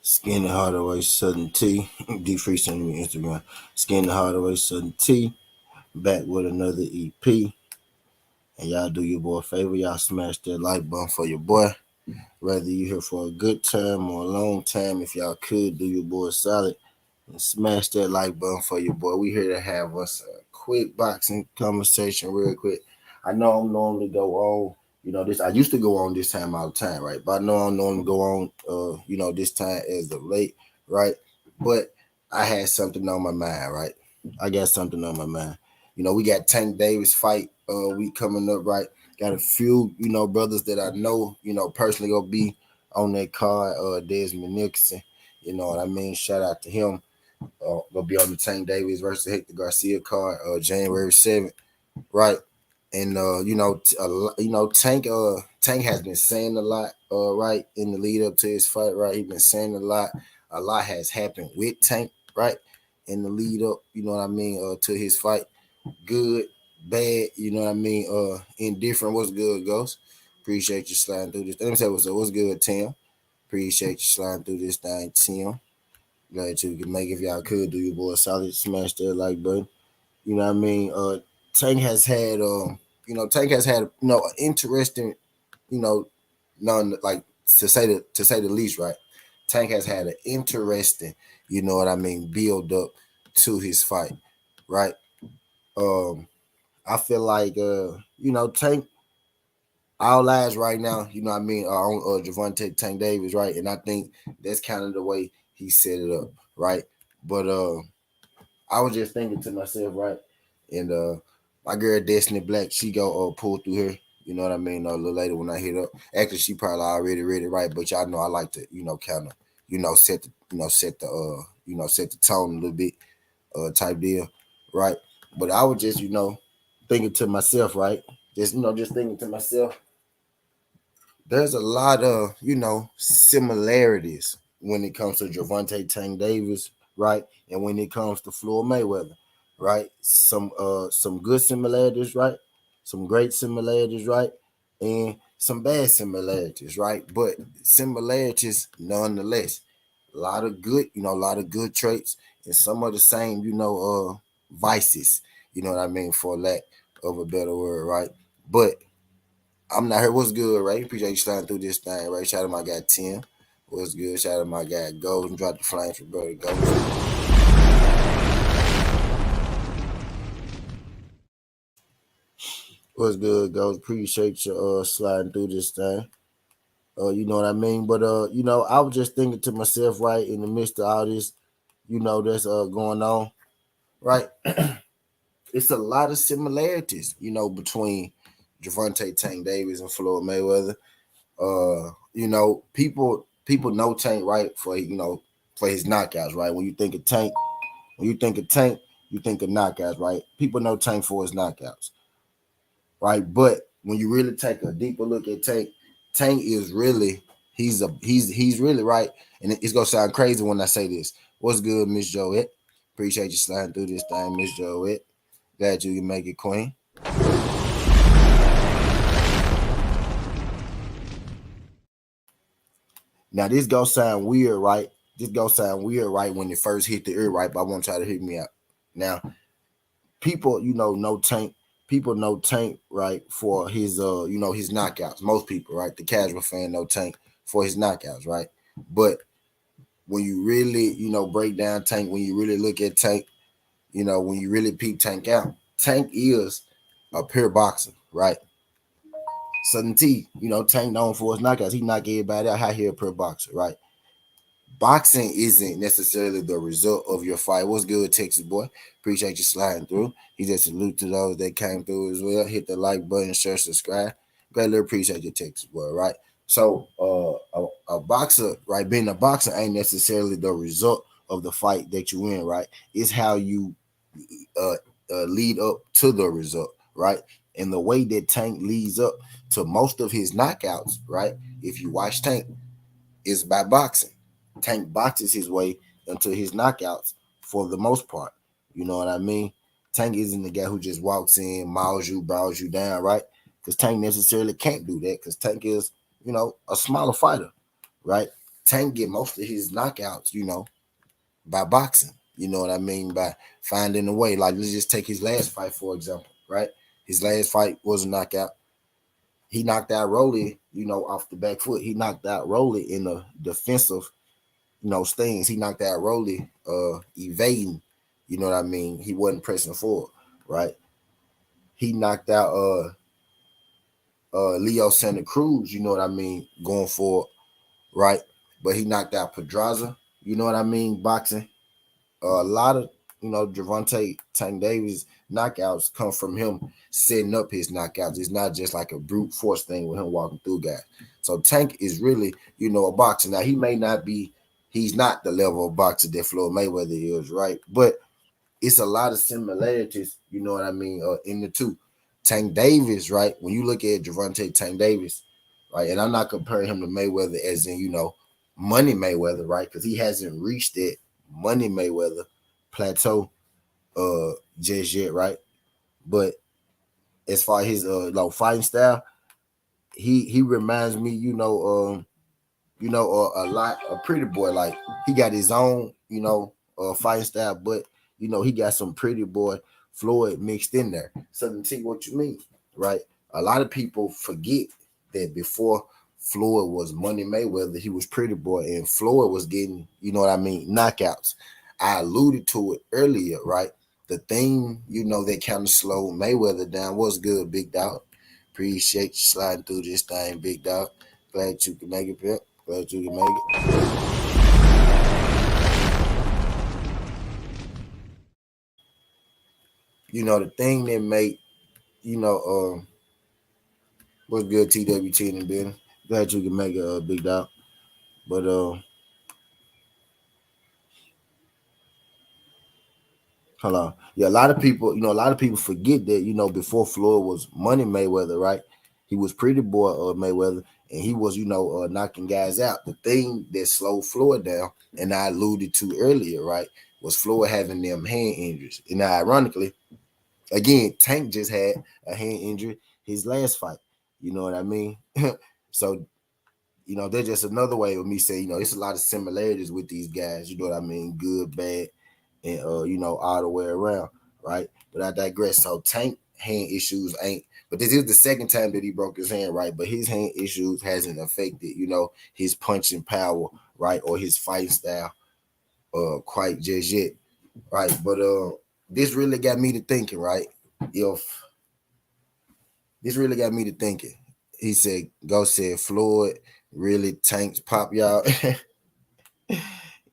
Skin the Hardaway Sudden T. D Free sending me Instagram. Skin the Hardaway Sudden T. Back with another EP. And y'all do your boy a favor. Y'all smash that like button for your boy. Whether you here for a good time or a long time, if y'all could do your boy solid and smash that like button for your boy. We here to have us a quick boxing conversation real quick. I know I'm normally go on, this I used to go on this time all the time, right? But I know I don't normally go on this time as of late, right? But I had something on my mind, right? I got something on my mind. We got Tank Davis fight week coming up, right? Got a few, brothers that I know, personally gonna be on that card. Desmond Nicholson, you know what I mean? Shout out to him. Gonna be on the Tank Davis versus Hector Garcia card, January 7th, right? And Tank has been saying a lot, right, in the lead up to his fight, right? He's been saying a lot. A lot has happened with Tank, right, in the lead up, to his fight. Good, bad, indifferent. What's good, Ghost? Appreciate you sliding through this. Let me say what's good, Tim. Appreciate you sliding through this thing, Tim. Glad you can make if y'all could do your boy a solid smash that like button. You know what I mean? Tank has had an interesting, you know, none like to say the least, right? Tank has had an interesting, build up to his fight, right? I feel like Tank all eyes right now, are on Javante Tank Davis, right? And I think that's kind of the way he set it up, right? But I was just thinking to myself, right? And my girl Destiny Black, she go pull through here. You know what I mean? A little later when I hit up. Actually, she probably already read it right, but y'all know I like to, kind of, set the tone a little bit, type deal, right? But I was just, thinking to myself, right? Just thinking to myself, there's a lot of similarities when it comes to Javante Tank Davis, right? And when it comes to Floyd Mayweather, right? Some good similarities, right? Some great similarities, right? And some bad similarities, right? But similarities nonetheless. A lot of good traits and some of the same, vices, you know what I mean, for lack of a better word, right? But I'm not here. What's good, right? Appreciate you sliding through this thing, right? Shout out to my guy Tim. What's good? Shout out to my guy Gold and drop the flames for brother Gold. What's good, Gold? Appreciate you sliding through this thing. You know what I mean? But I was just thinking to myself, right, in the midst of all this, that's going on, right? It's a lot of similarities, between Javante Tank Davis and Floyd Mayweather. People know Tank, right, for his knockouts, right? When you think of Tank, you think of knockouts, right? People know Tank for his knockouts, right? But when you really take a deeper look at Tank, Tank is really he's really right. And it's gonna sound crazy when I say this. What's good, Miss Joette? Appreciate you sliding through this thing, Miss Joette. Glad you can make it, Queen. Now this gonna sound weird, right? This gonna sound weird, right? When it first hit the ear, right? But I want y'all to hear me out. Now, people, know Tank. People know Tank, right, for his knockouts. Most people, right? The casual fan know Tank for his knockouts, right? But when you really, break down Tank, when you really look at Tank, when you really peep Tank out, Tank is a pure boxer, right? Southern T, Tank known for his knockouts. He knock everybody out. How he a pure boxer, right? Boxing isn't necessarily the result of your fight. What's good, Texas boy? Appreciate you sliding through. He just salute to those that came through as well. Hit the like button, share, subscribe. Greatly appreciate you, Texas boy, right? So a boxer, right, being a boxer ain't necessarily the result of the fight that you win, right? It's how you lead up to the result, right? And the way that Tank leads up to most of his knockouts, right? If you watch Tank, is by boxing. Tank boxes his way into his knockouts for the most part. You know what I mean? Tank isn't the guy who just walks in, mauls you, bows you down, right? Because Tank necessarily can't do that because Tank is, a smaller fighter, right? Tank get most of his knockouts, by boxing. You know what I mean? By finding a way. Like, let's just take his last fight, for example, right? His last fight was a knockout. He knocked out Rolly, off the back foot. He knocked out Rolly in a defensive, stings. He knocked out Rolly evading. You know what I mean? He wasn't pressing forward, right? He knocked out Leo Santa Cruz, you know what I mean, going forward, right? But he knocked out Pedraza, you know what I mean, boxing. A lot of Gervonta Tank Davis knockouts come from him setting up his knockouts. It's not just like a brute force thing with him walking through guys. So Tank is really a boxer. Now he may not be, he's not the level of boxer that Floyd Mayweather is, right? But it's a lot of similarities, you know what I mean, in the two. Tank Davis, right? When you look at Gervonta Tank Davis, right, and I'm not comparing him to Mayweather as in Money Mayweather, right? Because he hasn't reached that Money Mayweather plateau just yet, right? But as far as his fighting style, he reminds me, a lot a pretty boy. Like he got his own, fighting style, but he got some pretty boy Floyd mixed in there. So to see what you mean, right? A lot of people forget that before Floyd was Money Mayweather, he was pretty boy, and Floyd was getting, knockouts. I alluded to it earlier, right? The thing, that kind of slowed Mayweather down was good, big dog. Appreciate you sliding through this thing, big dog. Glad you can make it, Pimp. Glad you can make it. The thing that make, what's good, TWT in the building. Glad you can make it, big dog. But hold on. Yeah, a lot of people forget that, before Floyd was Money Mayweather, right? He was pretty boy Mayweather, and he was, knocking guys out. The thing that slowed Floyd down, and I alluded to earlier, right, was Floyd having them hand injuries. And now, ironically, again, Tank just had a hand injury his last fight. You know what I mean? So, there's just another way of me saying, it's a lot of similarities with these guys. You know what I mean? Good, bad, and all the way around, right? But I digress. So Tank hand issues ain't. But this is the second time that he broke his hand, right? But his hand issues hasn't affected, his punching power, right, or his fighting style, quite just yet, right? But this really got me to thinking, right? If this really got me to thinking, he said, "Go said Floyd really tanks pop y'all."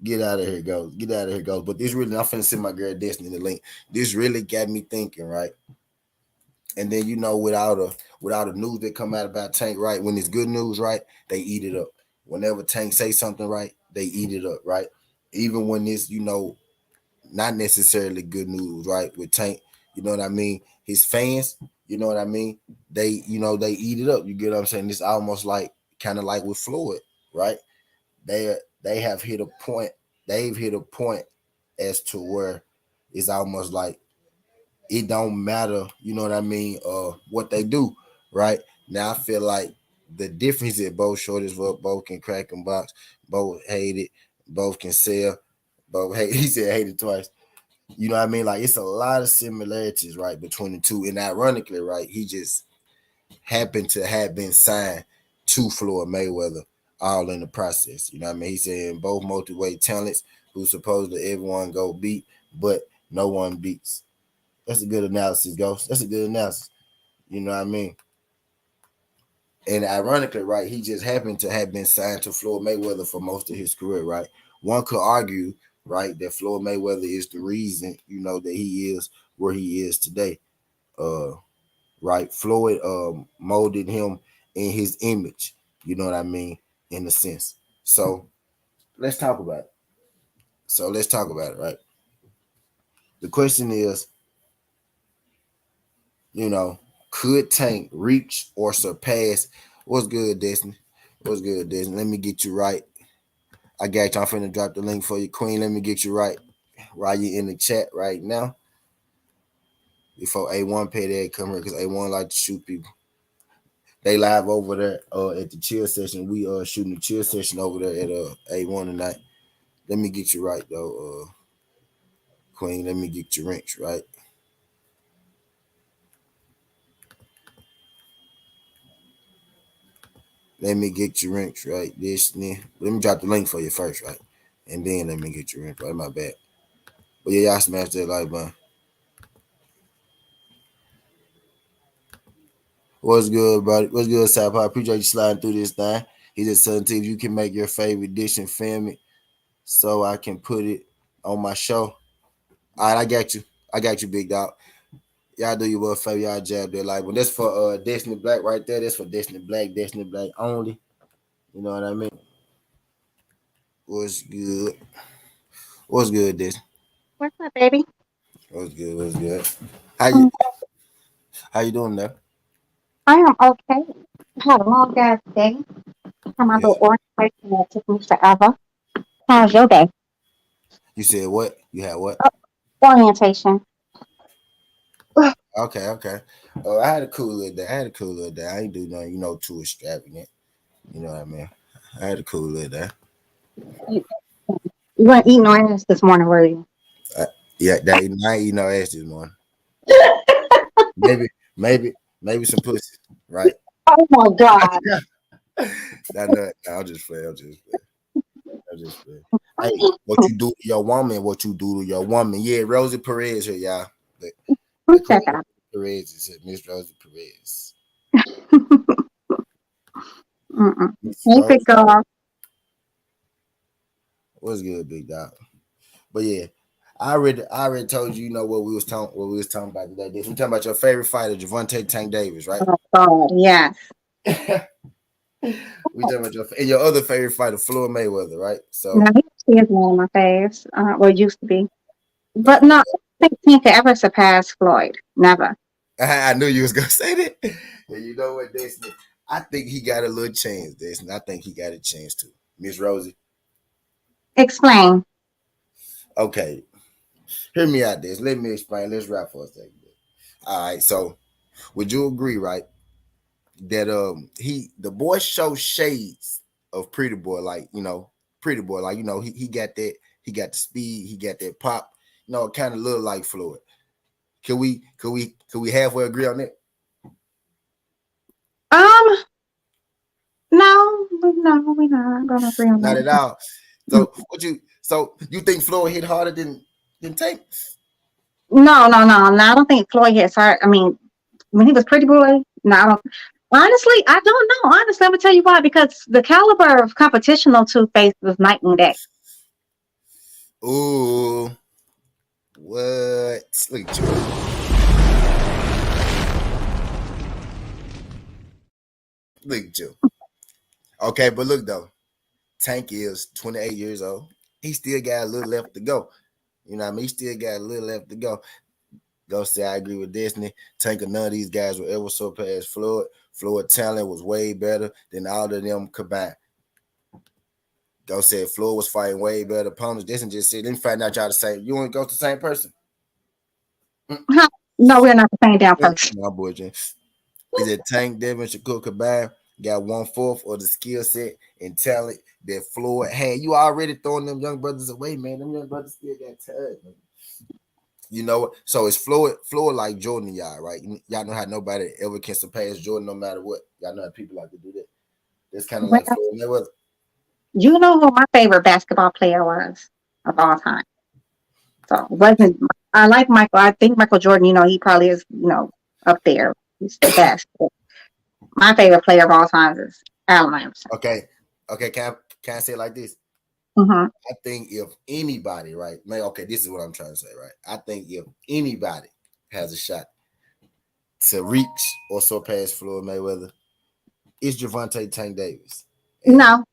Get out of here, go. Get out of here, go. But this really, I'm finna send my girl Destiny the link. This really got me thinking, right? And then without a news that come out about Tank, right? When it's good news, right, they eat it up. Whenever Tank say something right, they eat it up, right? Even when it's not necessarily good news, right? With Tank, you know what I mean? His fans, you know what I mean? They eat it up. You get what I'm saying? It's almost like kind of like with Floyd, right? They have hit a point. They've hit a point as to where it's almost like it don't matter, you know what I mean, what they do, right? Now I feel like the difference is both short as well, both can crack and box, both hate it, both can sell, both hate he said hate it twice. You know what I mean? Like it's a lot of similarities, right, between the two. And ironically, right, he just happened to have been signed to Floyd Mayweather all in the process. You know what I mean? He's saying both multi-weight talents who supposedly everyone go beat, but no one beats. That's a good analysis, Ghost. That's a good analysis. You know what I mean? And ironically, right, he just happened to have been signed to Floyd Mayweather for most of his career, right? One could argue, right, that Floyd Mayweather is the reason, that he is where he is today. Uh, right? Floyd molded him in his image, you know what I mean, in a sense. So let's talk about it. So let's talk about it, right? The question is, you know, could Tank reach or surpass? What's good, Destiny? What's good, Destiny? Let me get you right. I got you. I'm finna drop the link for you, Queen. Let me get you right while you're in the chat right now. Before A1 pay that come here, because A1 like to shoot people. They live over there at the chill session. We shooting the chill session over there at A1 tonight. Let me get you right though, Queen. Let me get your wrench right. Let me get your wrench right. Let me drop the link for you first, right? And then let me get your wrench right. My bad. But yeah, y'all smash that like button. What's good, buddy? What's good, Sap? I appreciate you sliding through this thing. He just said, if you can make your favorite dish and film it so I can put it on my show. All right, I got you. I got you, big dog. Y'all do your well favor. Y'all jab there. Like, when that's for Destiny Black right there. That's for Destiny Black only. You know what I mean? What's good? What's good, Destiny? What's up, baby? What's good? What's good? How you Um, how you doing there? I am okay. I had a long ass day. Had my Yeah. little orientation that took me forever. How's your day? You said what? You had what? Oh, orientation. Okay, okay. I had a cool little day. I ain't do nothing, too extravagant. You know what I mean? I had a cool little day. You, you weren't eating no ass this morning, were you? Uh, yeah, that I ain't eat no ass this morning. Maybe, maybe, maybe some pussy, right? Oh my god. I'll just play. I'll just play. I'll just play. Hey, what you do to your woman? What you do to your woman? Yeah, Rosie Perez here, y'all. The Who Queen said that? Perez is here, Miss Rosie Perez. Mm-mm. Miss You could Rose, go. what's good, big dog? But yeah, I already told you, what we was talking about today. We talking about your favorite fighter, Javante Tank Davis, right? Oh god, yes. We talking about your other favorite fighter, Floyd Mayweather, right? Now So he is one of my faves. Well, used to be, but no, I don't think he could ever surpass Floyd. Never. I knew you was gonna say that. And you know what, Destiny? I think he got a little chance, Destiny. I think he got a chance too. Miss Rosie. Explain. Okay, hear me out, this. Let me explain. Let's wrap for a second. All right, so would you agree, right, that the boy shows shades of Pretty Boy, like Pretty Boy, like he got that, he got the speed, he got that pop, it kind of look like Floyd. Could we halfway agree on that? Um, no, we're not gonna agree on Not at that. all. So you think Floyd hit harder than Tank? No, no, no, no. I don't think Floyd hits hard. I mean, when he was Pretty Boy, no, I don't. Honestly, I don't know. Honestly, I'm gonna tell you why. Because the caliber of competition on Two Face was night and day. Ooh, what? Look at you. Look at you. Okay, but look though, Tank is 28 years old. He still got a little left to go. You know what I mean? He still got a little left to go. Go say I agree with Destiny. Tank and none of these guys will ever surpass Floyd. Floyd talent was way better than all of them combined. Go said Floyd was fighting way better opponents. Destiny just said, let me find out y'all the same. You want to go to the same person? Huh? No, we're not the same damn person. My boy James. Is it Tank, Devin, Shakur combined got 1/4 of the skill set and talent that Floyd had? You already throwing them young brothers away, man. Them young brothers still got talent, man. You know what? So it's Floyd like Jordan, y'all, right? Y'all know how nobody ever can surpass Jordan no matter what. Y'all know how people like to do that. It's kind of Well, like Floyd Mayweather. you know who my favorite basketball player was of all time. So it wasn't I like Michael. I think Michael Jordan. He probably is. Up there. He's the best. But my favorite player of all time is Allen Iverson. Okay. Okay, can I say it like this? Hmm. I think if anybody, right, man, okay, this is what I'm trying to say, right? I think if anybody has a shot to reach or surpass Floyd Mayweather, it's Javante Tank Davis. And No,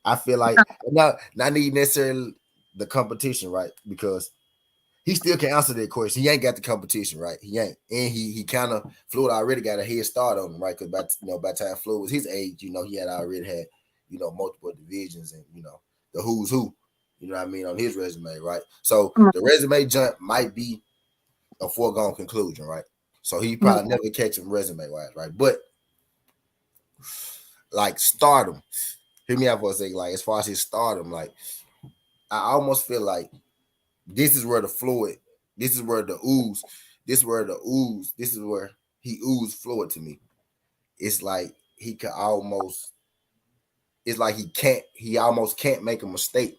I feel like not need necessarily the competition, right? Because he still can answer that question. He ain't got the competition, right? He ain't, and he kind of Floyd already got a head start on him, right? Because by the time Floyd was his age, he had already had multiple divisions and the who's who, you know what I mean, on his resume, right? So no, the resume jump might be a foregone conclusion, right? So he no. probably never catch him resume wise, right? But like stardom. Hear me out for a second. Like as far as his stardom, like I almost feel like this is where the Floyd, this is where the ooze, this is where the ooze, this is where he oozed Floyd to me. It's like he could almost, it's like he almost can't make a mistake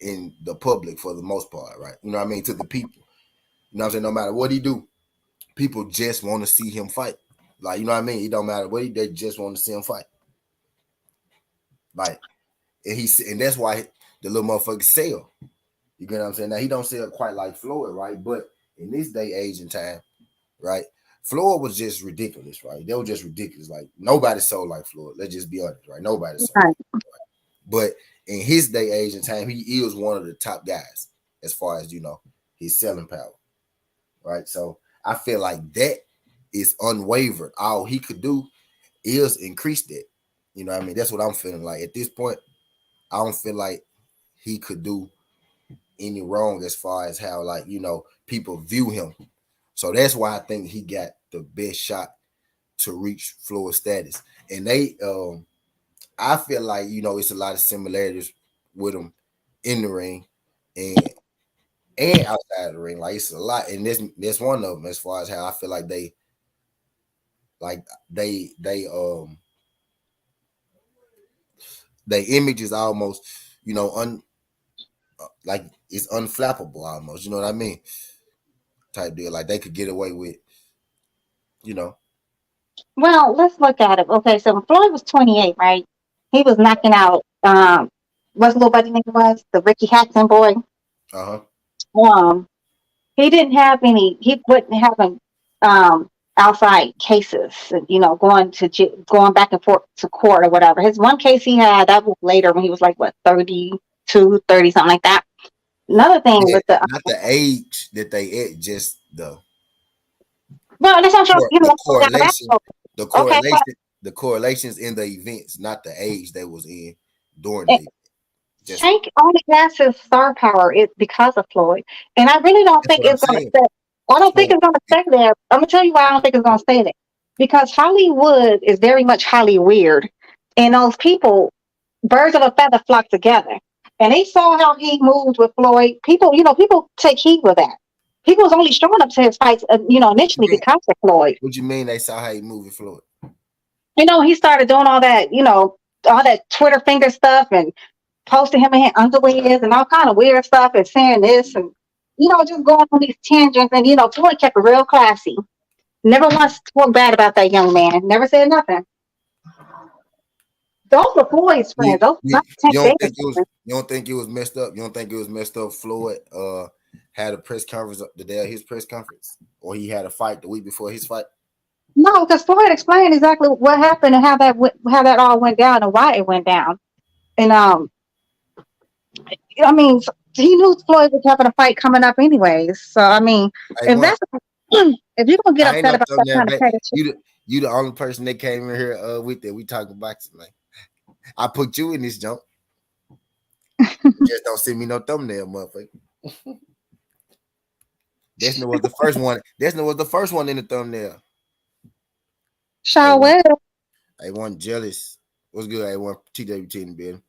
in the public for the most part, right? You know what I mean? To the people. You know what I'm saying? No matter what he do, people just want to see him fight. Like, you know what I mean? It don't matter what they just want to see him fight. Like, and that's why the little motherfucker sell. You get what I'm saying? Now he don't sell quite like Floyd, right? But in this day, age, and time, right? Floyd was just ridiculous, right? They were just ridiculous. Like nobody sold like Floyd. Let's just be honest, right? Nobody sold. Right. But in his day, age, and time, he is one of the top guys as far as his selling power, right? So I feel like that is unwavered. All he could do is increase that. You know what I mean? That's what I'm feeling like at this point. I don't feel like he could do any wrong as far as how people view him. So that's why I think he got the best shot to reach Floyd status. And I feel like it's a lot of similarities with him in the ring and outside the ring. Like it's a lot, and this one of them as far as how I feel like they image is almost like it's unflappable almost. You know what I mean? Type deal. Like they could get away with, you know. Well, let's look at it. Okay, so when Floyd was 28, right? He was knocking out what's little buddy name was? The Ricky Hatton boy. Uh-huh. Um, he didn't have any. He wasn't having outside cases. Going back and forth to court or whatever. His one case he had that was later when he was like what 32, 30, something like that. Another thing Yeah, with the not the age that they at, just the well, that's not the let's go down the correlation, rabbit the hole. Okay, correlation, the correlations in the events, not the age they was in during so the just Tank only has his star power is because of Floyd, and I really don't that's think what I'm it's going to saying. stay. I don't think So it's going to stay there. I'm gonna tell you why I don't think it's going to stay there. Because Hollywood is very much Holly weird, and those people, birds of a feather flock together. And they saw how he moved with Floyd. People take heed with that. People was only showing up to his fights, what you initially mean? because of Floyd. What you mean they saw how he moving Floyd? He started doing all that Twitter finger stuff and posting him in underwears and all kind of weird stuff and saying this and just going on these tangents and Floyd kept it real classy. Never once talked bad about that young man. Never said nothing. Those were Floyd's You, friends. Those were you, not Tank you don't Davis think it was friends. you don't think it was messed up? You don't think it was messed up? Floyd had a press conference the day of his press conference, or he had a fight the week before his fight. No, because Floyd explained exactly what happened and how that all went down and why it went down. And I mean, he knew Floyd was having a fight coming up anyways. So I mean, I if want. that's if you're gonna get I ain't upset no about that thumbnail, kind of man. petty shit, You the only person that came in here with that. We talking boxing, man. I put you in this jump. You just don't send me no thumbnail, motherfucker. Desna was the first one. Desna was the first one in the thumbnail. I sure want. will. I want jealous. What's good? I want TWT in the building.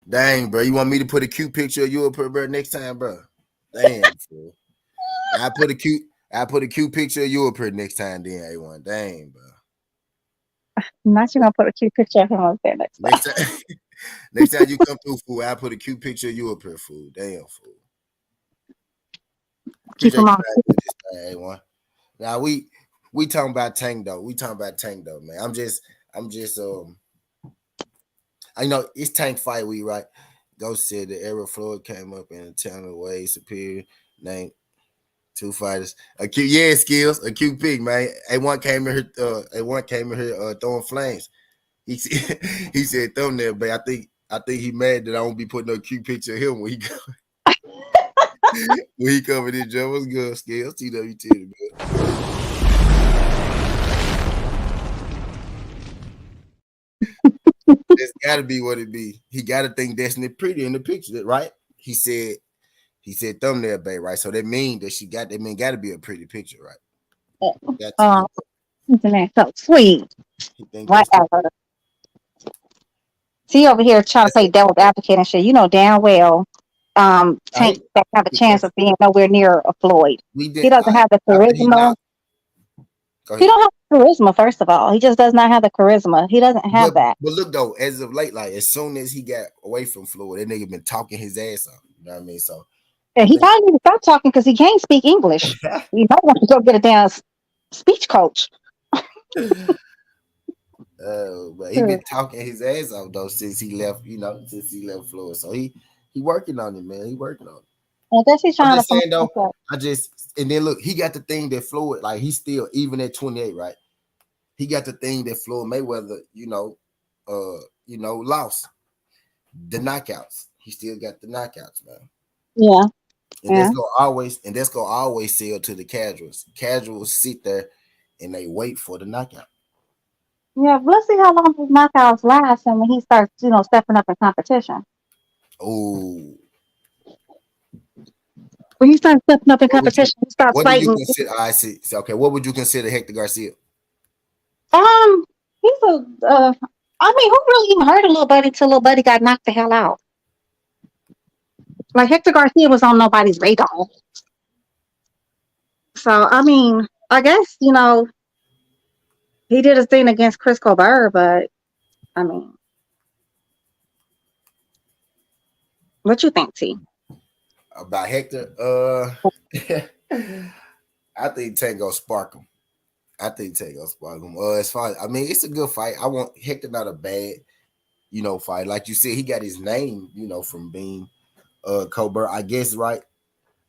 Dang, bro. You want me to put a cute picture of you up here, bro, next time, bro? Damn, fool. I put a cute. I put a cute picture of you up here next time, then A1. Dang, bro. Not you gonna put a cute picture of him up there next Next time. time, next time you come through, fool, I put a cute picture of you up here, fool. Damn, fool. Keep Appreciate him you on. guys with this thing, A1. Now we talking about Tank though. We talking about Tank though, man. I'm just I know it's Tank fight week, right? Ghost said the era Floyd came up in a talent way superior. Name two fighters. A cute, yeah, skills. A cute pig, man. A1 came in here. A1 came in here throwing flames. He said, he said thumbnail, but I think he mad that I won't be putting no cute picture of him when he when he covered his job. What's good, skills? TWT, man. That's got to be what it be. He got to think Destiny pretty in the picture, right? He said He said thumbnail babe, right? So that mean that she got that mean got to be a pretty picture, right? Got to be. Um, internet so sweet. He think that's Whatever. See over here trying to that's play devil's advocate and shit. You know damn well, Tank right doesn't have a chance because of being nowhere near a Floyd. we He did doesn't have the after he charisma. knocked. Go He ahead. don't have charisma. First of all, he just does not have the charisma. He doesn't have But that. but look though, as of late, like as soon as he got away from Floyd, that nigga been talking his ass off. You know what I mean? So I And he think probably need to stop talking because he can't speak English. You might want to go get a damn speech coach. but he Hmm. been talking his ass off though since he left, since he left Florida. So he working on it, man. He working on it. I guess he's I'm trying to just promote saying though, himself. and then look, he got the thing that Floyd, like he's still even at 28, right? He got the thing that Floyd Mayweather, lost the knockouts. He still got the knockouts, man. Yeah, And yeah, that's gonna always sell to the casuals. Casuals sit there and they wait for the knockout. yeah. Let's see how long his knockouts last, and when he starts, stepping up in competition. Oh, When he starts stepping up in what would you competition, he starts what do you fighting. consider? I see. So, okay, what would you consider Hector Garcia? Um, he's a. I mean, who really even heard of Little Buddy till Little Buddy got knocked the hell out? Like Hector Garcia was on nobody's radar. So I mean, I guess he did his thing against Chris Colbert, but I mean, what you think, T? About Hector? I think Tango spark him. I think Tango spark him. As far as, I mean, it's a good fight. I want Hector not a bad, fight. Like you said, he got his name, from being Colbert. I guess right.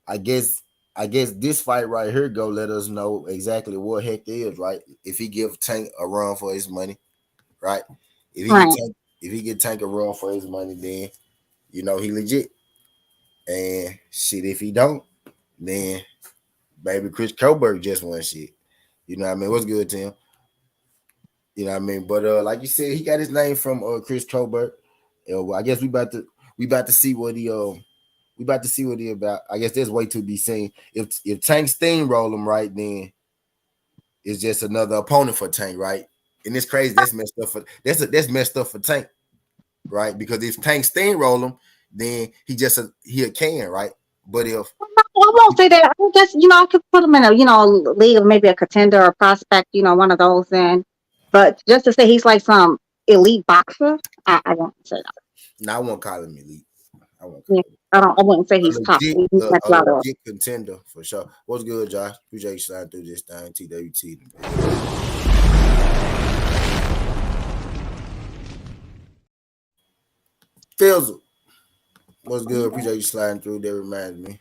I guess I guess this fight right here go let us know exactly what Hector is, right? If he give Tank a run for his money, right? If he get Right. Tank, if he get Tank a run for his money, then he legit. And shit, if he don't, then baby Chris Colbert just won shit. You know what I mean? What's good, Tim? You know what I mean? But like you said, he got his name from Chris Colbert. Well, I guess we about to see what we about to see what he about. I guess there's way to be seen. If Tank steamroll him right, then it's just another opponent for Tank, right? And it's crazy. That's messed up for that's messed up for Tank, right? Because if Tank steamroll him, then he a can, right? But if I won't say that. I guess I could put him in a league of maybe a contender or a prospect, one of those. Then, but just to say he's like some elite boxer, I won't say that. now I won't call him elite. I won't call Yeah, him I don't. I wouldn't say a he's top. legit He's a, like a a lot of. legit contender for sure. What's good, Josh? Appreciate you sliding through this thing. TWT. Fizzle. What's good? Appreciate you sliding through. That reminds me.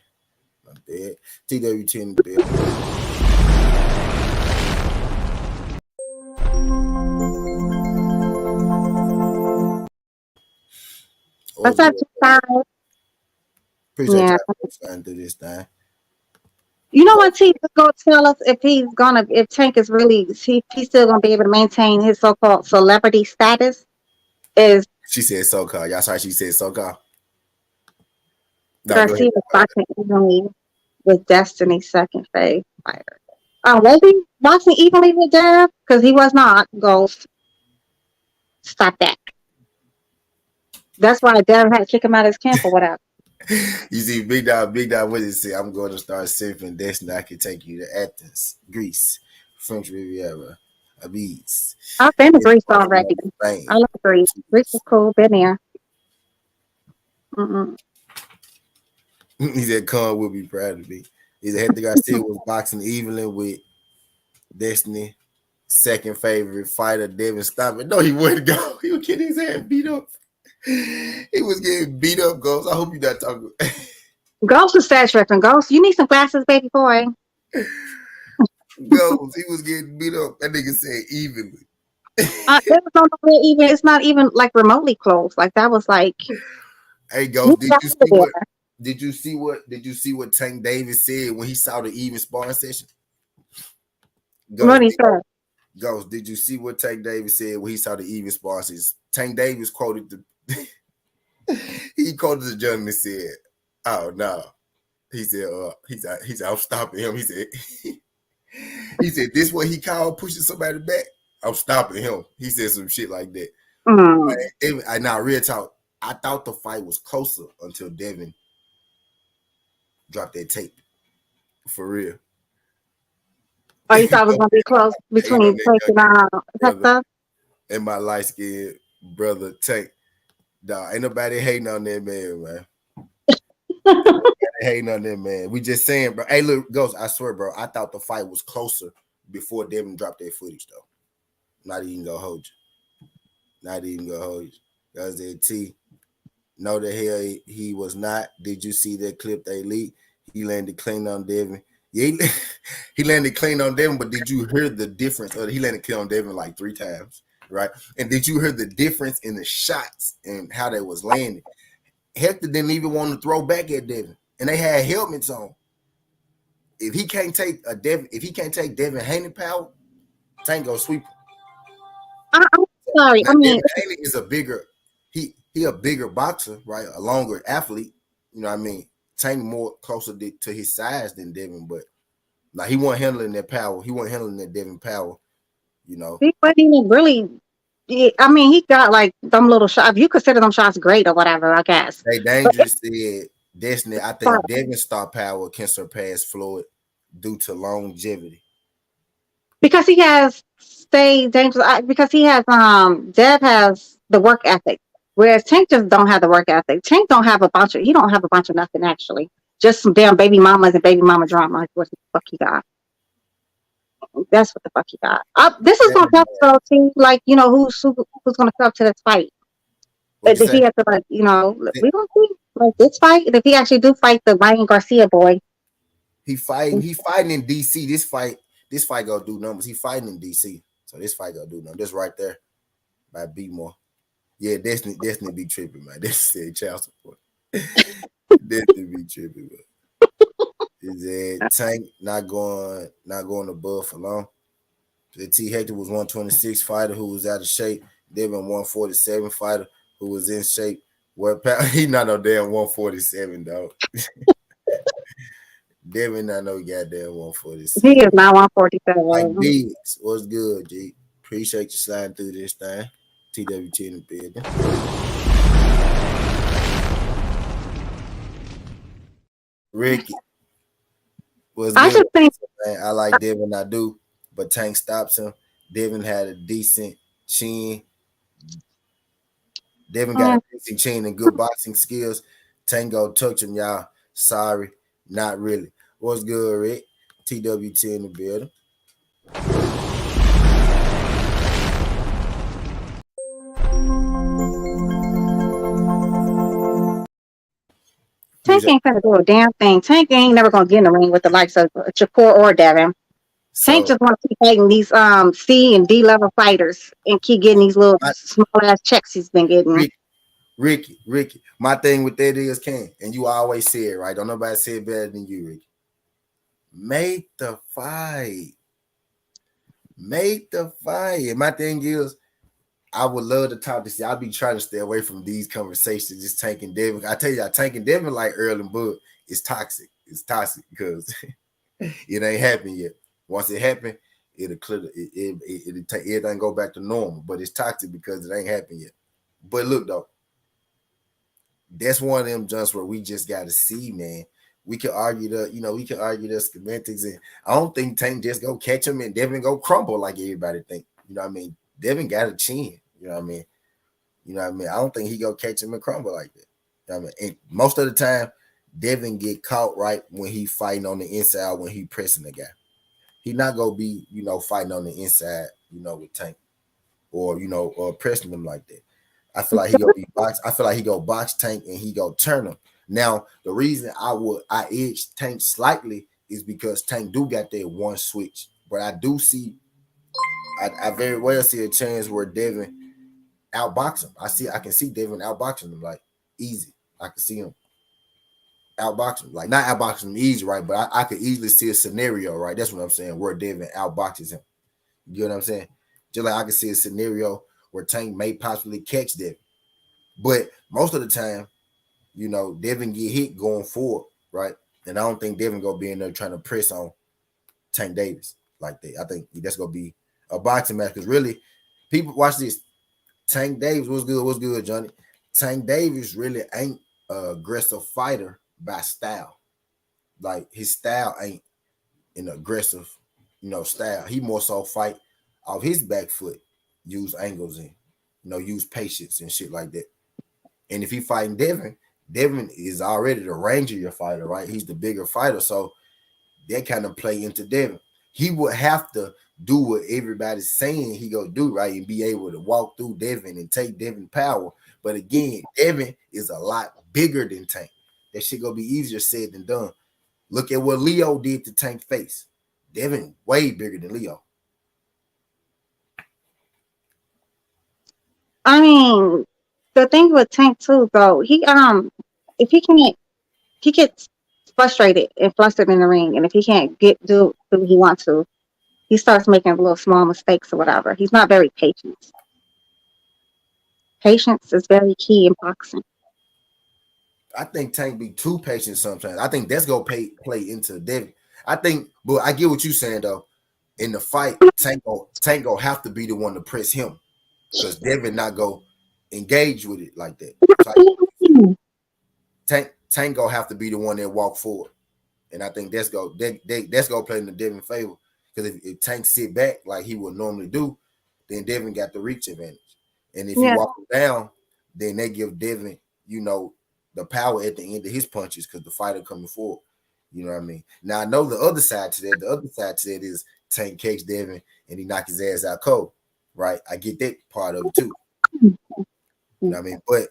I'm dead. TWT in the bed. What's What's good? up, T5? Appreciate Yeah. y'all sliding through this thing. You know what? T is gonna tell us if Tank is really he's still gonna be able to maintain his so-called celebrity status. Is She said so called. Y'all saw she said so called. No, go ahead. Garcia boxing evenly with Destiny's second fave fighter? Was he boxing evenly with Dev? Because he was not. Ghost, stop that. That's why Dev had to kick him out of his camp or whatever. You see, Big Dog, what did he say? I'm going to start surfing. Destiny, I can take you to Athens, Greece, French Riviera, Ibiza, I've been to and Greece already. Barcelona, I Spain. love Greece. Greece is cool. Been there. Mm-mm. He said, Khan will be proud of me. He said, Hector Garcia was boxing evenly with Destiny, second favorite fighter, Devin Stockman. No, he wouldn't go. He was getting his ass beat up. He was getting beat up, Ghost. I hope you're not talking. Ghost is saturating. Ghost, you need some glasses, baby boy. Ghost, he was getting beat up. That nigga said evenly. It was on the way even. It's not even like remotely close. Like that was like Hey, he Ghost, did got you over see there. what? Did you see what Tank Davis said when he saw the even sparring session? What Ghost, he said. Ghost, did you see what Tank Davis said when he saw the even sparring session? Tank Davis quoted he quoted the gentleman and said, "Oh no." he said, I'm stopping him. He said, he said, this what he called pushing somebody back. I'm stopping him. He said some shit like that. Mm. I now real talk. I thought the fight was closer until Devin dropped that tape. For real. Oh, you thought it was gonna be close Hating on between that Tank young and brother Hector? and my light skinned brother Tank. Dog, ain't nobody hating on that man, man. Hating on that man. We just saying, bro. Hey, look, Ghost, I swear, bro. I thought the fight was closer before Devin dropped that footage, though. Not even gonna hold you. Not even gonna hold you. Cause that T. No, the hell he was not. Did you see that clip they leaked? He landed clean on Devin. Yeah, he landed clean on Devin, but did you hear the difference? He landed clean on Devin like 3 times, right? And did you hear the difference in the shots and how they was landing? Hector didn't even want to throw back at Devin, and they had helmets on. If he can't take Devin Haney power, Tank go sweep him. I'm sorry. Now I mean, Devin Haney is a bigger, he a bigger boxer, right? A longer athlete. You know what I mean? Tank more closer to his size than Devin, but now he wasn't handling that power. He wasn't handling that Devin power. You know, he wasn't even really. I mean, he got like them little shots. If you consider them shots great or whatever, I guess. they But dangerous said Destiny. I it's think Devin's star power can surpass Floyd due to longevity. because he has stay dangerous. Because he has Dev has the work ethic, whereas Tank just don't have the work ethic. Tank don't have a bunch of. He don't have a bunch of nothing actually. Just some damn baby mamas and baby mama drama. Like, what the fuck he got? That's what the fuck he got. This is gonna help though, see, like who's gonna come up to this fight. What you If say? he has to, like, we don't see like this fight. If he actually do fight the Ryan Garcia boy, He fighting. He fighting in DC. This fight gonna do numbers. He fighting in DC. So this fight gonna do numbers. This right there by B more. Yeah, Destiny be tripping, man. This said child support. Destiny be tripping, man. Is that Tank not going above for long? The T Hector was 126 fighter who was out of shape. Devin 147 fighter who was in shape. What he not no damn 147 dog. Devin not no goddamn he 147. is not Like 147. Biggs, what's good, G? Appreciate you sliding through this thing. TWT in the building. Ricky, what's I good? just think Man, I like Devin, I do, but Tank stops him. Devin had a decent chin. Devin got mm, a decent chin and good boxing skills. Tango touch him, y'all. Sorry, not really. What's good, Rick? TWT in the building. Tank Appreciate ain't it. finna do a damn thing. Tank ain't never gonna get in the ring with the likes of Shakur or Devin. Tank So, just want to keep fighting these C and D level fighters and keep getting these little my, small ass checks he's been getting. Rick, Ricky. My thing with that is, Ken, and you always say it, right? Don't nobody say it better than you, Ricky. Make the fight. Make the fight. And my thing is, I would love to talk to you. I'll be trying to stay away from these conversations, just tanking Devin. I tell you, I tanking Devin like Earl and Bud. It's toxic. It's toxic because it ain't happened yet. Once it happened, it'll clear it'll take everything go back to normal. But it's toxic because it ain't happened yet. But look though, that's one of them jumps where we just gotta see, man. We can argue the semantics, and I don't think Tank just go catch him and Devin go crumble like everybody think. You know what I mean? Devin got a chin. You know what I mean? You know what I mean? I don't think he go catch him and crumble like that. You know what I mean? And most of the time, Devin get caught right when he fighting on the inside when he pressing the guy. He not gonna be, fighting on the inside, with Tank or pressing him like that. I feel like he gonna be box. I feel like he go box Tank and he go turn him. Now the reason I edge Tank slightly is because Tank do got that one switch, but I do see I very well see a chance where Devin outbox him. I can see Devin outboxing him like easy. I can see him outboxing him. Like not outboxing him easy, right? But I could easily see a scenario, right? That's what I'm saying, where Devin outboxes him. You know what I'm saying? Just like I can see a scenario where Tank may possibly catch Devin. But most of the time, Devin get hit going forward, right? And I don't think Devin gonna be in there trying to press on Tank Davis like that. I think that's gonna be a boxing match because really, people watch this. Tank Davis was good. What's good, Johnny? Tank Davis really ain't a aggressive fighter by style. Like his style ain't an aggressive, style. He more so fight off his back foot, use angles and use patience and shit like that. And if he fighting Devin, Devin is already the rangier fighter, right? He's the bigger fighter, so that kind of play into Devin. He would have to do what everybody's saying he gonna do, right, and be able to walk through Devin and take Devin power. But again, Devin is a lot bigger than Tank. That shit gonna be easier said than done. Look at what Leo did to Tank face. Devin way bigger than Leo. I mean, the thing with Tank too, though, if he gets frustrated and flustered in the ring, and if he can't do what he wants to, he starts making little small mistakes or whatever. He's not very patient. Patience is very key in boxing. I think Tank be too patient sometimes. I think that's gonna play into Devin. I think, but I get what you're saying though. In the fight, Tank gonna have to be the one to press him because Devin not go engage with it like that. So Tank gonna have to be the one that walk forward, and I think that's gonna play in the Devin favor because if Tank sit back like he would normally do, then Devin got the reach advantage, and if he Yeah, walk him down, then they give Devin the power at the end of his punches because the fighter coming forward. You know what I mean? Now I know the other side to that. The other side to that is Tank catch Devin and he knock his ass out cold. Right? I get that part of it too. You know what I mean? But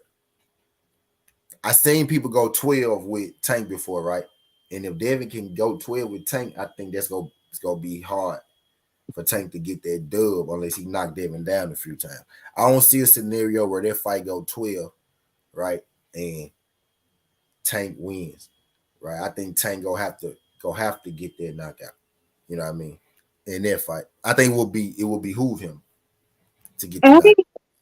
I seen people go 12 with Tank before, right? And if Devin can go 12 with Tank, I think it's gonna be hard for Tank to get that dub unless he knocked Devin down a few times. I don't see a scenario where that fight go 12, right? And Tank wins. Right. I think Tank go have to get that knockout. You know what I mean? In that fight. I think it will behoove him to get the every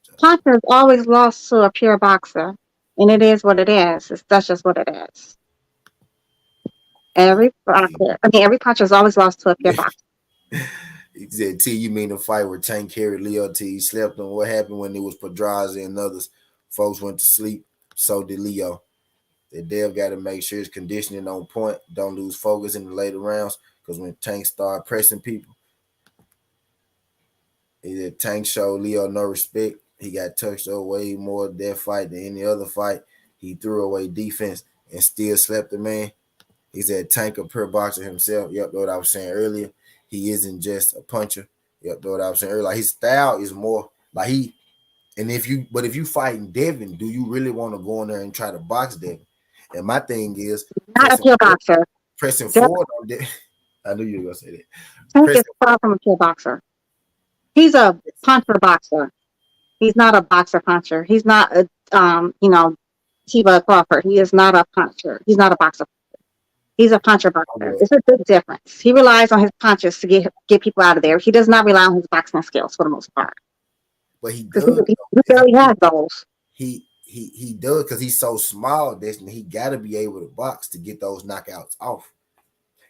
knockout. puncher is always lost to a pure boxer, and it is what it is. That's just what it is. Every puncher is always lost to a pure boxer. He said, T, you mean the fight where Tank carried Leo T? He slept on what happened when it was Pedraza and others. Folks went to sleep. So did Leo. The Dev got to make sure his conditioning on point. Don't lose focus in the later rounds because when Tank start pressing people, Tank showed Leo no respect. He got touched away more that fight than any other fight. He threw away defense and still slept the man. He's a Tank a pure boxer himself. Yep, that's what I was saying earlier. He isn't just a puncher. Yep, that's what I was saying earlier. Like his style is more like he. And if you fighting Devin, do you really want to go in there and try to box Devin? And my thing is Not a pressing pure boxer. pressing Devin forward on Devin. I knew you were gonna say that. Tank is Pressing far from a pure boxer. He's a puncher boxer. He's not a boxer puncher. He's not a Tiva Crawford. He is not a puncher. He's not a boxer. He's a puncher boxer. forward, It's a big difference. He relies on his punches to get people out of there. He does not rely on his boxing skills for the most part but he because does. he barely has those. He does because he's so small. He got to be able to box to get those knockouts off.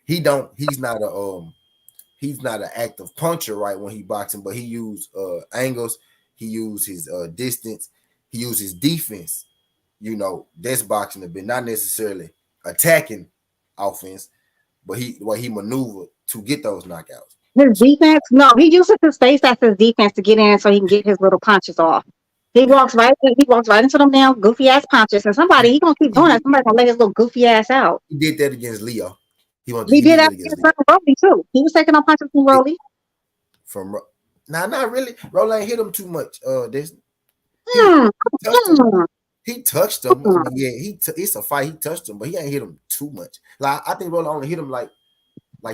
He don't. He's not an active puncher, right, when he boxing, but he use angles, he use his distance, he uses defense. That's boxing a bit, not necessarily attacking offense, but he maneuver to get those knockouts. His So defense, no, he uses his face as his defense to get in so he can get his little punches off. He walks right into them damn goofy ass punches, and he gonna keep he doing did, that. Somebody gonna let his little goofy ass out. he did that against Leo. He He did did that that against against Leo. Rolly too. He was taking on punches from Rolly. From Nah, not really. Roland hit him too much. This he Hmm, touched him. hmm, He touched him. I hmm. mean, yeah, it's a fight. He touched him, but he ain't hit him too much. Like I think Roland only hit him like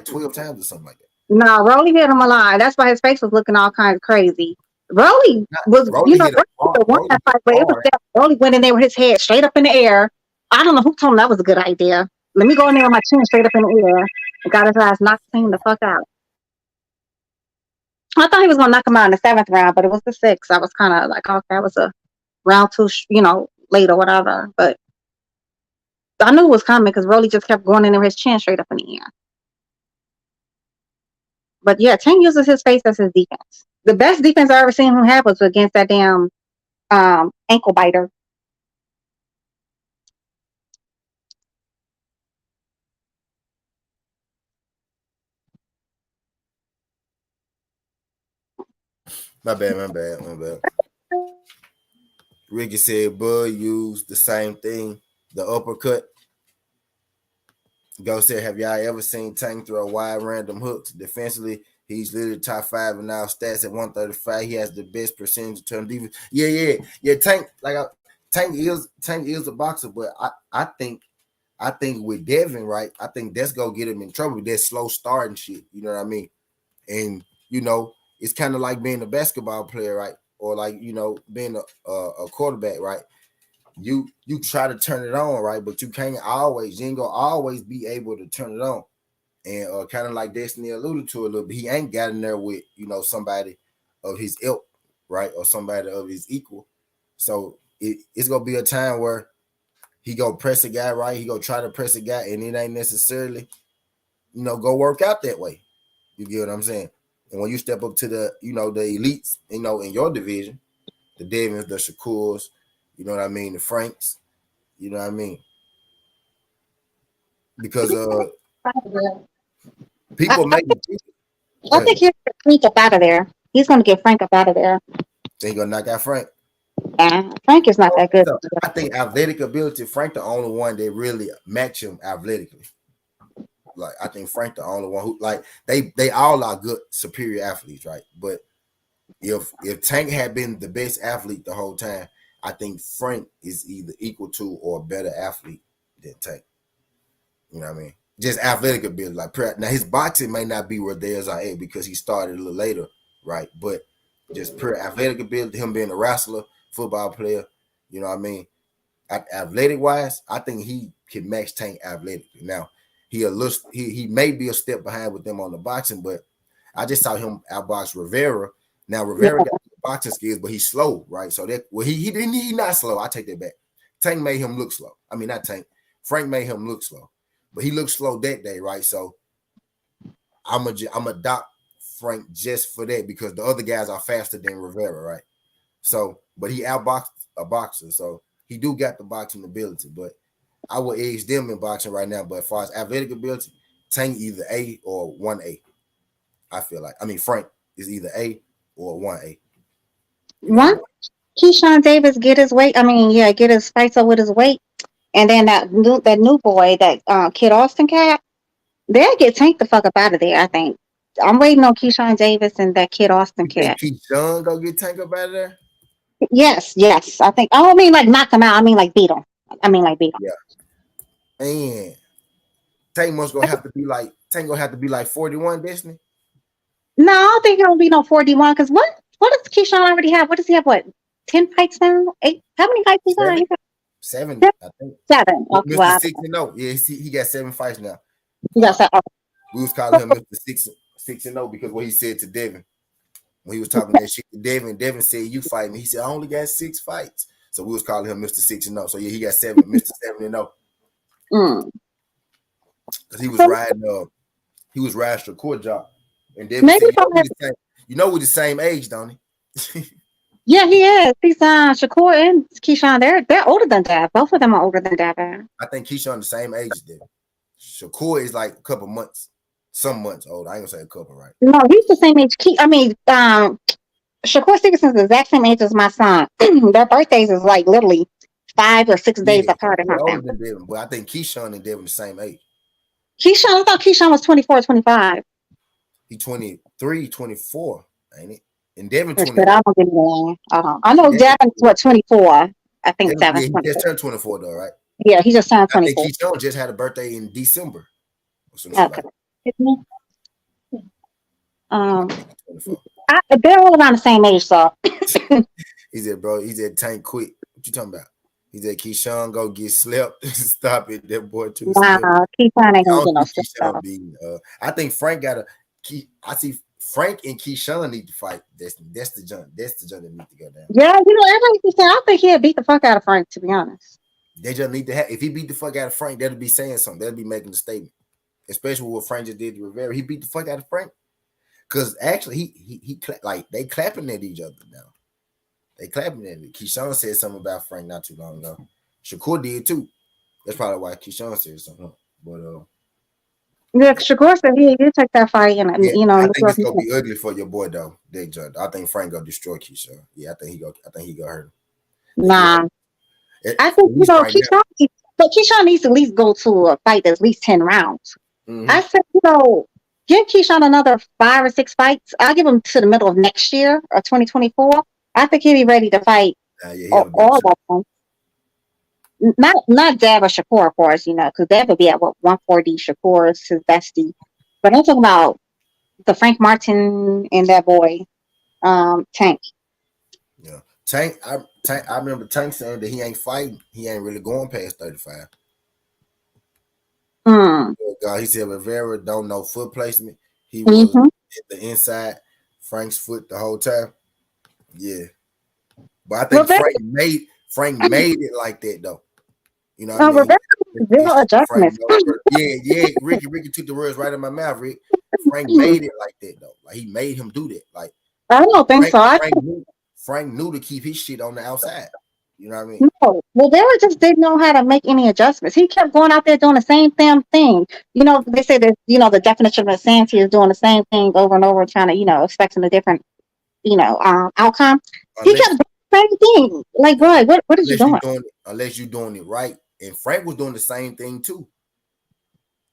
12 times or something like that. No, Rolly hit him a lot. That's why his face was looking all kinds of crazy. Rolly Not was, Rolly hit him Rolly hard. won Rolly that hit fight, him but it was hard. that Rolly went in there with his head straight up in the air. I don't know who told him that was a good idea. Let me go in there with my chin straight up in the air and got his ass knocked clean the fuck out. I thought he was gonna knock him out in the seventh round, but it was the sixth. I was kind of like, okay, that was a round two, late or whatever. But I knew it was coming because Rolly just kept going in there, his chin straight up in the air. But yeah, Tank uses his face as his defense. The best defense I ever seen him have was against that damn ankle biter. My bad, my bad, my bad. Ricky said Bud used the same thing, the uppercut. Go said, have y'all ever seen Tank throw wide random hooks? Defensively, he's literally top five in our stats at 135. He has the best percentage of turn defense. Yeah. Tank is a boxer, but I think with Devin, right? I think that's gonna get him in trouble with that slow start and shit. You know what I mean? And it's kind of like being a basketball player, right? Or like being a quarterback, right? You try to turn it on, right? But you can't always. You ain't gonna always be able to turn it on. And kind of like Destiny alluded to a little bit, he ain't got in there with somebody of his ilk, right, or somebody of his equal. So it's gonna be a time where he gonna press a guy, right? He gonna try to press a guy, and it ain't necessarily go work out that way. You get what I'm saying? And when you step up to the elites, in your division, the Devins, the Shakurs, you know what I mean, the Franks, you know what I mean? Because I, people I, make I go ahead. think he'll get Frank up out of there. He's going to get Frank up out of there. They gonna knock out Frank. Frank is not that good. So I think athletic ability, Frank the only one that really match him athletically. Like I think Frank the only one who like they all are good superior athletes, right? But if Tank had been the best athlete the whole time, I think Frank is either equal to or a better athlete than Tank. You know what I mean? Just athletic ability. Like now, his boxing may not be where theirs are at because he started a little later, right? But just pure athletic ability, him being a wrestler, football player, you know what I mean? Athletic wise, I think he can match Tank athletically. Now, he may be a step behind with them on the boxing, but I just saw him outbox Rivera. Now Yeah. Rivera got boxing skills, but he's slow, right? So that he not slow. I take that back. Tank made him look slow. I mean not Tank. Frank made him look slow, but he looked slow that day, right? So I'm a dock Frank just for that because the other guys are faster than Rivera, right? So, but he outboxed a boxer, so he do got the boxing ability. But I would edge them in boxing right now. But as far as athletic ability, Tank either A or 1A. I feel like. I mean, Frank is either A or 1A. You know what I Once mean? Keyshawn Davis get his weight, I mean, yeah, get his fights up with his weight, and then that new boy, that Kid Austin cat, they'll get Tank the fuck up out of there. I think. I'm waiting on Keyshawn Davis and that Kid Austin You think cat. Keyshawn go get Tank up out of there? Yes, yes. I think. I don't mean like knock him out. I mean like beat him. I mean like beat him. Yeah. And Tank gonna have to be like 41, Destiny. No, I don't think he'll be no 41. Because what does Keyshawn already have? What does he have? What, 10 fights now? Eight? How many fights he got? Seven. He got Seven, I think. seven. Okay, Mr. well, 6-0. Yeah, he got 7 fights now. he got seven. We was calling him Mr. 6-0 because what he said to Devin. When he was talking that shit to Devin said, "You fight me." He said, "I only got 6 fights." So we was calling him Mr. 6-0. So yeah, he got Mr. 7-0. Mm. Because he was riding Shakur job. And Devin Maybe said, probably. we the same age, don't he? Yeah, he is. He's Shakur and Keyshawn. They're older than Dad. Both of them are older than Dad. I think Keyshawn the same age as Devin. Shakur is like a couple months, some months old. I ain't gonna say a couple, right? No, he's the same age. Shakur Stephenson's the exact same age as my son. Their birthdays is like literally 5 or 6 days Yeah, apart or Shakur older something. than Devin, but I think Keyshawn and Devin the same age. I thought Keyshawn was 24, 25. He 23, 24, ain't it? And Devin Or shit, 20. I don't get it wrong. I know Devin, Davin's what, 24. I think yeah, Davin's he just 24. turned 24 though, right? Yeah, he just turned I think 24. Keyshawn just had a birthday in December or some shit Okay. like that. Um, I think he's 24. they're all around the same age, so He said, bro, he said, Tank quit. What you talking about? He said, Keyshawn go get slept. Stop it. That boy too nah, stiff. Keyshawn ain't I gonna don't get no see shit Keyshawn done. being I think Frank got a key. I see Frank and Keyshawn need to fight. That's the junk. That's the junk that need to go down. Yeah, everybody keeps saying I think he'll beat the fuck out of Frank, to be honest. They just need to have. If he beat the fuck out of Frank, that'll be saying something. That'll be making a statement. Especially what Frank just did to Rivera. He beat the fuck out of Frank. Because actually, like they clapping at each other now. They clapping at it. Keyshawn said something about Frank not too long ago. Shakur did too. That's probably why Keyshawn said something. But Yeah, Shakur said he did take that fight, and yeah, you know, I New think York. it's gonna be ugly for your boy though, Dick Judd. I think Frank gonna destroy Keyshawn. Yeah, I think he gonna hurt him. I think he gonna Nah, at I think least right now. But Keyshawn needs to at least go to a fight that's at least 10 rounds. Mm-hmm. I said, give Keyshawn another 5 or 6 fights. I'll give him to the middle of next year or 2024. I think he'll be ready to fight Yeah, he have all a better shot. of them. Not Dab or Shakur, of course, because Dab would be at 140. Shakur is his bestie. But I'm talking about the Frank Martin and that boy, Tank. Yeah, Tank. I remember Tank saying that he ain't fighting. He ain't really going past 35. Mm. God, he said Rivera don't know foot placement. He was Mm-hmm. at the inside Frank's foot the whole time. Yeah, but I think Rivera, Frank made it like that though. You know what I mean? Rivera It zero showed Frank adjustments. no hurt. Yeah. Ricky took the words right in my mouth. Rick. Frank made it like that though. Like he made him do that. Like I don't think Frank, so. Frank knew to keep his shit on the outside. You know what I mean? No, Rivera just didn't know how to make any adjustments. He kept going out there doing the same damn thing. They say that the definition of insanity is doing the same thing over and over, trying to expecting a different outcome. He kept Unless doing the same thing. Like, yeah, boy, what is you doing? unless you doing it right. And Frank was doing the same thing too.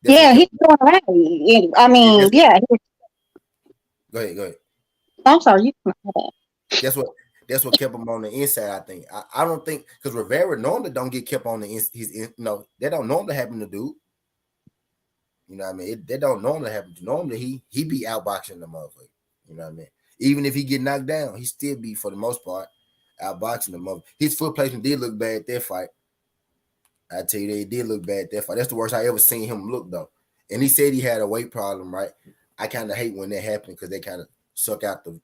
That's what Yeah, kept he's doing it right. I yeah, mean, yeah. go ahead. I'm sorry, you can have that. That's what kept him on the inside. I think. I don't think because Rivera normally don't get kept on the no, that don't normally happen to do. You know what I mean? That don't normally happen. Normally he be outboxing the motherfucker. You know what I mean? Even if he get knocked down, he still be for the most part outboxing the mother. His foot placement did look bad that fight. I tell you, they did look bad that fight. That's the worst I ever seen him look though. And he said he had a weight problem, right? I kind of hate when that happened because they kind of suck out the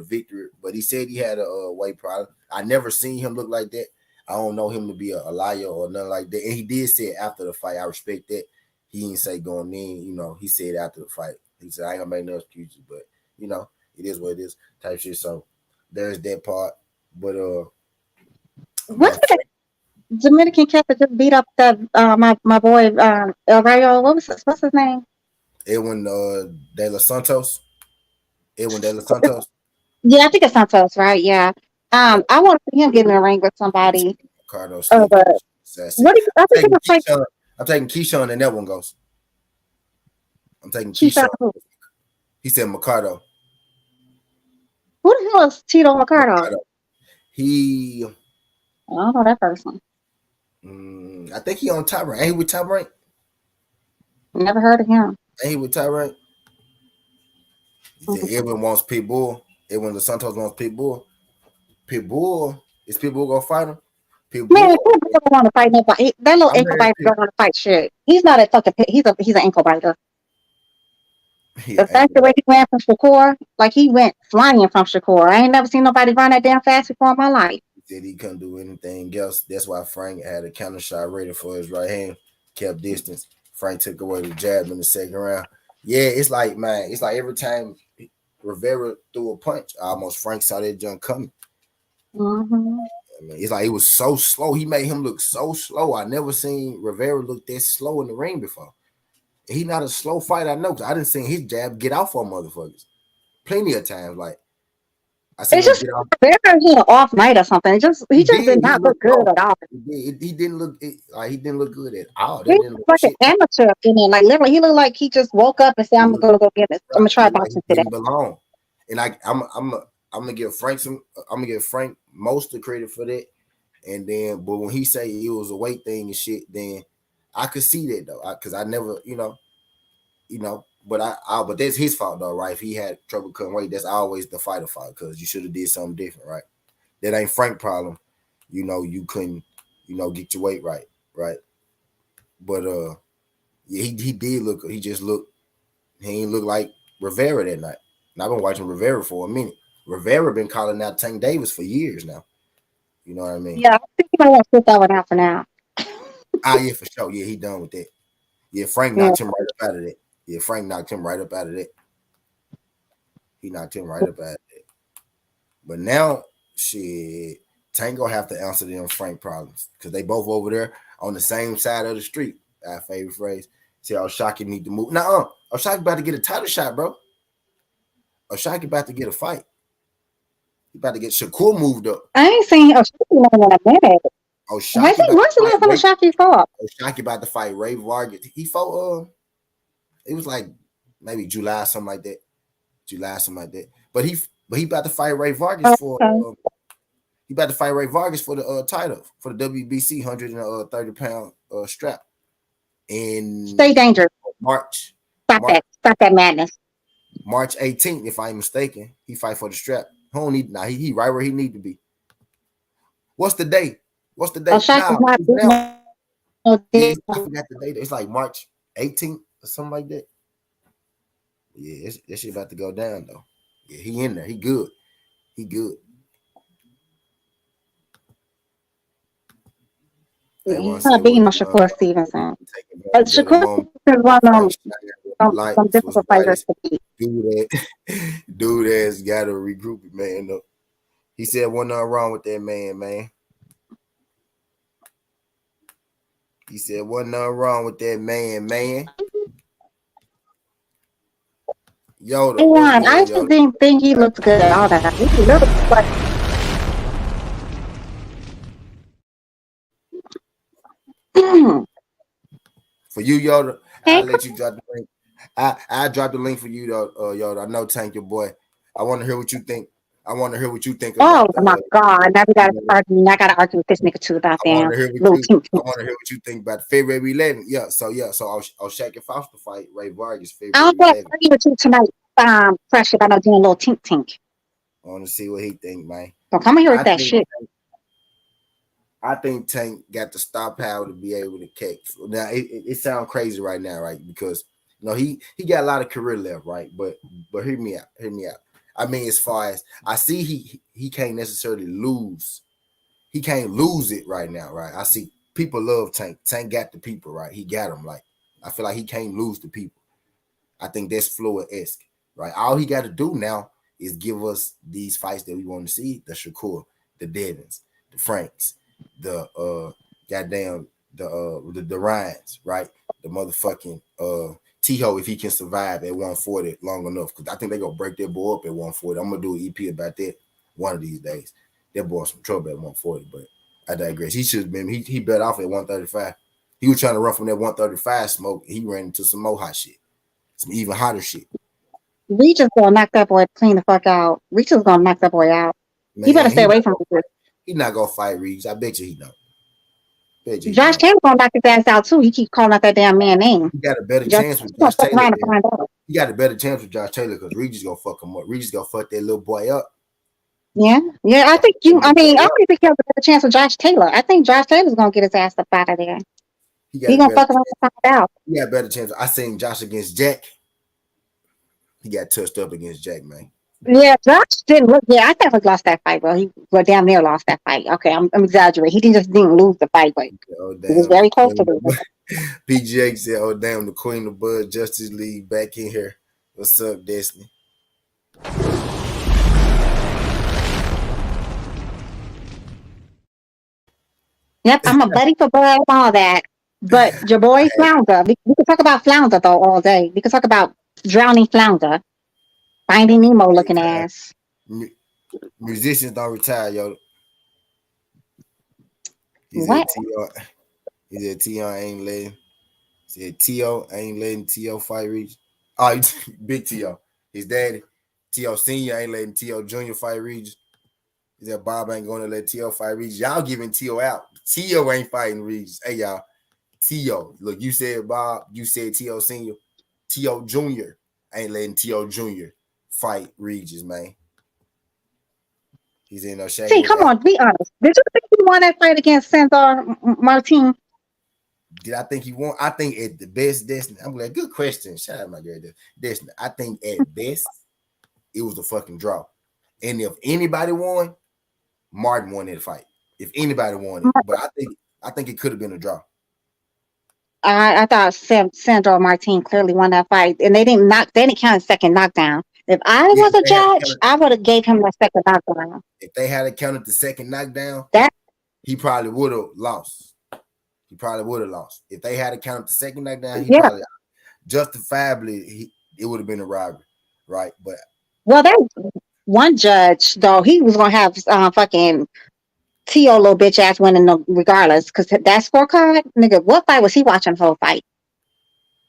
victory. But he said he had a weight problem. I never seen him look like that. I don't know him to be a liar or nothing like that. And he did say it after the fight. I respect that. He didn't say going in. He said after the fight. He said I ain't gonna make no excuses, but it is what it is type shit. So there's that part. But What's man, that Dominican cat that just beat up that my boy El Rayo? What's his name? Edwin De Los Santos. Edwin De Los Santos. Yeah, I think it's Santos, right? Yeah. Yeah, I want to see him get in the ring with somebody. Ricardo Sneaky. But Assassin. what do you? I think he was like I'm taking Keyshawn, and that one goes. I'm taking Keyshawn. Keyshawn. He said Mercado. Who the hell is Tito Mercado? Mercado. He, I don't know that person. I think he on top rank. Ain't he with top rank? Never heard of him. Ain't he with top rank? He said Mhm. Edwin wants Pitbull. Edwin Dos Santos wants Pitbull. Pitbull is Pitbull gonna fight him? Man, Pitbull. he don't want to fight nobody. That little I'm ankle hearing biter don't want to fight shit. He's not a fucking. He's an ankle biter. The yeah, fact the way he ran from Shakur, like he went flying from Shakur. I ain't never seen nobody run that damn fast before in my life. he said he couldn't do anything else. That's why Frank had a counter shot ready for his right hand, kept distance. Frank took away the jab in the second round. Yeah, it's like, man, it's like every time Rivera threw a punch, almost Frank saw that jump coming. Hmm. I mean, it's like it was so slow. He made him look so slow. I never seen Rivera look that slow in the ring before. He not a slow fighter, I know, because I didn't see his jab get off on motherfuckers plenty of times. Like I seen It's him just get off. Bear had an off night or something. He He just did. did He not look looked good off. at all. He didn't look like he didn't look good at all. He That looked didn't look like an shit. amateur in it. Like literally, he looked like he just woke up and said, He "I'm looked gonna go get this. I'm right. gonna try He like he boxing today." didn't belong. And I'm gonna give Frank some. I'm gonna give Frank most of the credit for that. And then, but when he say it was a weight thing and shit, then I could see that though, because I never, but that's his fault though, right? If he had trouble cutting weight, that's always the fighter fault because you should have did something different, right? That ain't Frank problem. You couldn't, get your weight right, right? But yeah, he did look. He just looked. He ain't look like Rivera that night. And I've been watching Rivera for a minute. Rivera been calling out Tank Davis for years now. You know what I mean? Yeah, I think he might want to sit that one out for now. Ah, yeah, for sure. Yeah, he done with that. Yeah, Frank Yeah. knocked him right up out of that. Yeah, Frank knocked him right up out of that. He knocked him right up out of that. But now, shit, Tank gonna have to answer them Frank problems because they both over there on the same side of the street. Our favorite phrase. See, Oshaki need to move. Nah, Oshaki about to get a title shot, bro. Oshaki about to get a fight. He about to get Shakur moved up. I ain't seen Oshaki in a minute. Has Oshaki he? about to When's the fight last time Ray. Oshaki fought? Oshaki about to fight Ray Vargas. He fought. It was like maybe July, something like that. July, something like that. But he about to fight Ray Vargas for. Okay. He about to fight Ray Vargas for the title for the WBC 130 pound strap Stay in dangerous. March. Stop March that. Stop that madness. March 18th, if I'm mistaken. He fight for the strap. He don't need he right where he need to be. What's the date? What's the date? Oshaki's Nah, not it's beating now. no Yeah, deal. I forgot the date. It's like March 18th or something like that. Yeah, that shit about to go down though. Yeah, he in there. He good. He good. They want He's to say not what beating no Shakur Stevenson. take But advantage of the Shakur moment. is one of Frank some life was difficult fighters nice. to beat. Dude, dude has got to regroup it, man. Look, he said wasn't nothing wrong with that man, man. He said wasn't nothing wrong with that man, man. Yoda, what's And I good, just Yoda? didn't think he looked good at all that night. He looked like For you, Yoda, hey, I'll let you drop the link. I drop the link for you, though, Yoda. I know Tank, your boy. I want to hear what you think. I want to hear what you think oh about the. my God. Now we You gotta know, argue. I gotta argue with this nigga too about I want damn to hear what little you. tink I tink. want to hear what you think about February 11th. So Shaq and Foster fight Ray Vargas I don't February feel like 11th. arguing with you tonight, fresh about no damn little tink tink. I want to see what he think, man. So come here with I that think shit. I think Tank got the star power to be able to catch. Now it sounds crazy right now, right? Because he got a lot of career left, right? But hear me out. Hear me out. I mean, as far as I see, he can't necessarily lose. He can't lose it right now, right? I see people love Tank. Tank got the people, right? He got them. Like I feel like he can't lose the people. I think that's Floyd-esque, right? All he got to do now is give us these fights that we want to see: the Shakur, the Devins, the Franks, the goddamn the Ryans, right? The motherfucking T-Ho if he can survive at 140 long enough, because I think they gonna break their boy up at 140. I'm gonna do an EP about that one of these days. That boy's some trouble at 140, but I digress. He should have been he bet off at 135. He was trying to run from that 135 smoke. He ran into some more hot shit, some even hotter shit. Reach is gonna knock that boy clean the fuck out. Reach is gonna knock that boy out. He better Man, stay away from Reach. he not gonna fight Reeves. I bet you he don't. Bet you he Josh don't. Taylor gonna knock his ass out too. He keep calling out that damn man name. He got a better Josh chance with gonna Josh fuck Taylor. around and Than, find out. he got a better chance with Josh Taylor because Reeves gonna fuck him up. Reeves gonna fuck that little boy up. Yeah, yeah. I Fuck think that you. little I boy mean, I up. don't think he has a better chance with Josh Taylor. I think Josh Taylor's gonna get his ass up out of there. He got He a gonna better fuck around chance. and find out. He got a better chance. I seen Josh against Jack. He got touched up against Jack, man. Yeah, Josh didn't look. Yeah, I think he lost that fight. Well, he damn near lost that fight. Okay, I'm exaggerating. He didn't just didn't lose the fight, but Oh he was damn, the very close to Queen losing. of PGA said, "Oh damn, the Queen of Bud Justice League back in here. What's up, Destiny?" Yep, I'm a buddy for Bud, all that. But your I boy had Flounder, we could talk about Flounder though all day. We could talk about drowning Flounder, Finding Nemo looking ass. mu- musicians don't retire, yo. He said What? T.O. He said T.O. ain't letting. He said T.O. ain't letting T.O. fight Regis. Oh, big T.O. His daddy. T.O. Senior ain't letting T.O. Junior fight Regis. He said Bob ain't going to let T.O. fight Regis. Y'all giving T.O. out. T.O. ain't fighting Regis. Hey, y'all. T.O. Look, you said Bob. You said T.O. Senior. T.O. Junior ain't letting T.O. Junior fight Regis, man. He's in there See, shaking his come ass. on, be honest. Did you think he won that fight against Cesar Martin? Did I think he won? I think at the best, Destiny. I'm like, good question. Shout out my girl, Destiny. I think at best, it was a fucking draw. And if anybody won, Martin won that fight. If anybody won it, but I think it could have been a draw. I thought Sandor Martin clearly won that fight, and they didn't count a second knockdown. If I Yeah, was a judge, I would have gave him that second knockdown. if they had counted the second knockdown, That he probably would have lost. He probably would have lost. If they had counted the second knockdown, he yeah. probably justifiably it would have been a robbery, right? But Well, that one judge though, he was gonna have fucking T.O. little bitch ass winning regardless, because that scorecard, nigga, what fight was he watching the whole fight?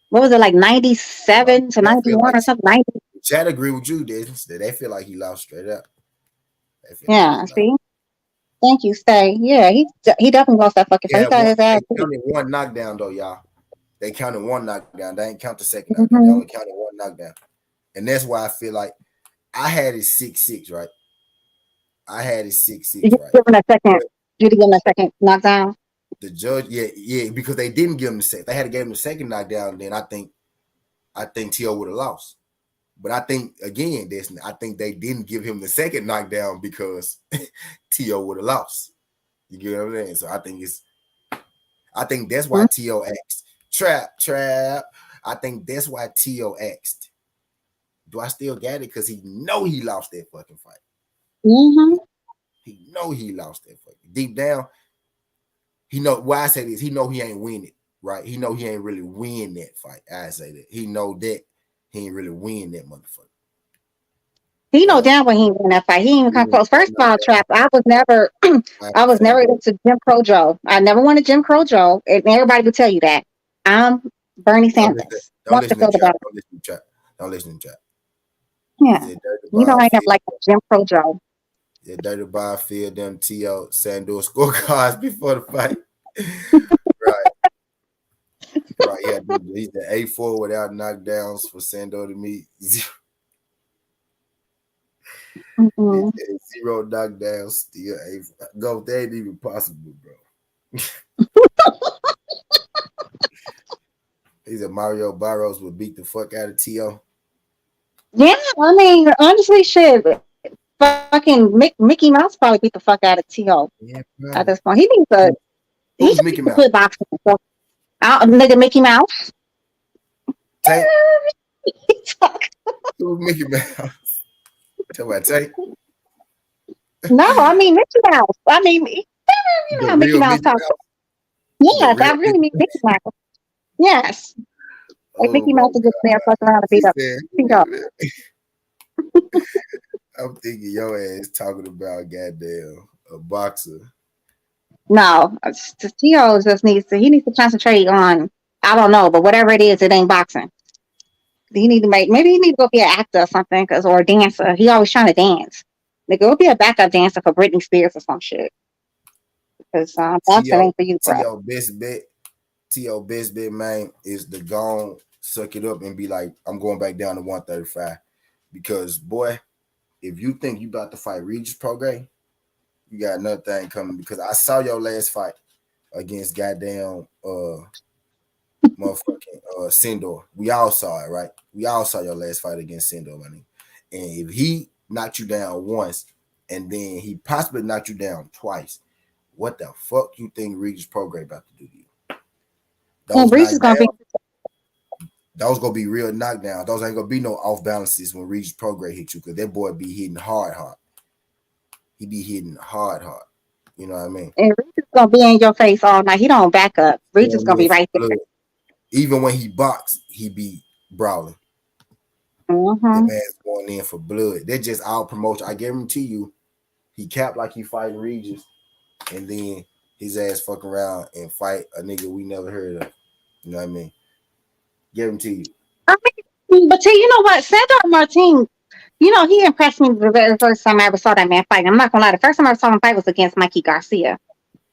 What was it like like, 97 to I feel 91 like or something? 90. Chad agree with you, did they feel like he lost straight up. They feel like he Yeah, lost. see? Thank you, Stay. Yeah, he definitely lost that fucking He fight. He had got one. his ass They beat. counted one knockdown though, y'all. They counted one knockdown. They ain't count the second knockdown. They Mm-hmm. only counted one knockdown, and that's why I feel like I had it 6-6, right? I had it six Did six, you right? give him a second? But Did you give him a second knockdown? the judge, yeah, because they didn't give him the second. They had to give him the second knockdown. Then I think T.O. would have lost. But I think again, I think they didn't give him the second knockdown because T.O. would have lost. You get what I'm saying? So I think that's why T.O. asked trap. I think that's why T.O. asked, do I still got it? Because he know he lost that fucking fight. Mm-hmm. He know he lost that fucking deep down. He know why I say this. He know he ain't win it, right? He know he ain't really win that fight. I say that. He know that he ain't really win that motherfucker. He know Right? damn well he ain't win that fight. He ain't even He come ain't close. First of knocked all, down Trap, I was never by I was never Sandor. into Jim Crow Joe. I never wanted Jim Crow Joe. And everybody would tell you that. I'm Bernie Sanders. Don't Want to listen to feel the trap. better. Don't listen to trap. Don't listen to trap. He Yeah. said Dirty You know Bob I never Field. liked Jim Crow Joe. Yeah, Dirty Bob Field them T.O. Sandor scorecards before the fight. Right. Right. Yeah. He's the A4 without knockdowns for Sandor to meet. He Mm-mm. said zero knockdowns, still A4. Go, that ain't even possible, bro. He said Mario Barros would beat the fuck out of T.O. Yeah, I mean, honestly, shit. Fucking Mickey Mouse probably beat the fuck out of T.O. Yeah, at this probably. point. He Who's just needs Mickey to Mouse? quit boxing. So, nigga Mickey Mouse. Tank? Who's Mickey Mouse? Tell me, Tank. No, I mean Mickey Mouse. I mean, you know The how Mickey real Mouse Mickey talks. Mouse. The Yes, real I really Mickey mean Mouse. Mickey Mouse. Yes, like Oh Mickey my Mouse will just there God. fuck around and She said, beat up. I'm thinking your ass talking about goddamn a boxer. No, T.O. just needs to concentrate on, I don't know, but whatever it is, it ain't boxing. He need to maybe he need to go be an actor or something, or a dancer. He always trying to dance. Like, go be a backup dancer for Britney Spears or some shit. Because boxing T.O. ain't for you, bro. T.O. best bet. T.O. best bet, man, is to go on, suck it up and be like, I'm going back down to 135. Because, boy, if you think you about to fight Regis Prograis, you got another thing coming. Because I saw your last fight against goddamn motherfucking Sindor. We all saw it, right? We all saw your last fight against Sindor, money. And if he knocked you down once and then he possibly knocked you down twice, what the fuck you think Regis Prograis about to do to you? And Those Breeze is gonna be. knockdowns, those gonna be real knockdowns. Those ain't gonna be no off balances when Regis Prograis hit you, because that boy be hitting hard. He be hitting hard. You know what I mean? And Reese is gonna be in your face all night. He don't back up. Reese is Going gonna in be for right there. blood. Even when he boxed, he be brawling. That Mm-hmm. man's going in for blood. They're just all promotion. I guarantee you, he capped like he fighting Regis, and then his ass fuck around and fight a nigga we never heard of. You know what I mean? Guarantee you. I mean, but you know what, Sandor Martin, he impressed me the very first time I ever saw that man fight. I'm not gonna lie, the first time I saw him fight was against Mikey Garcia,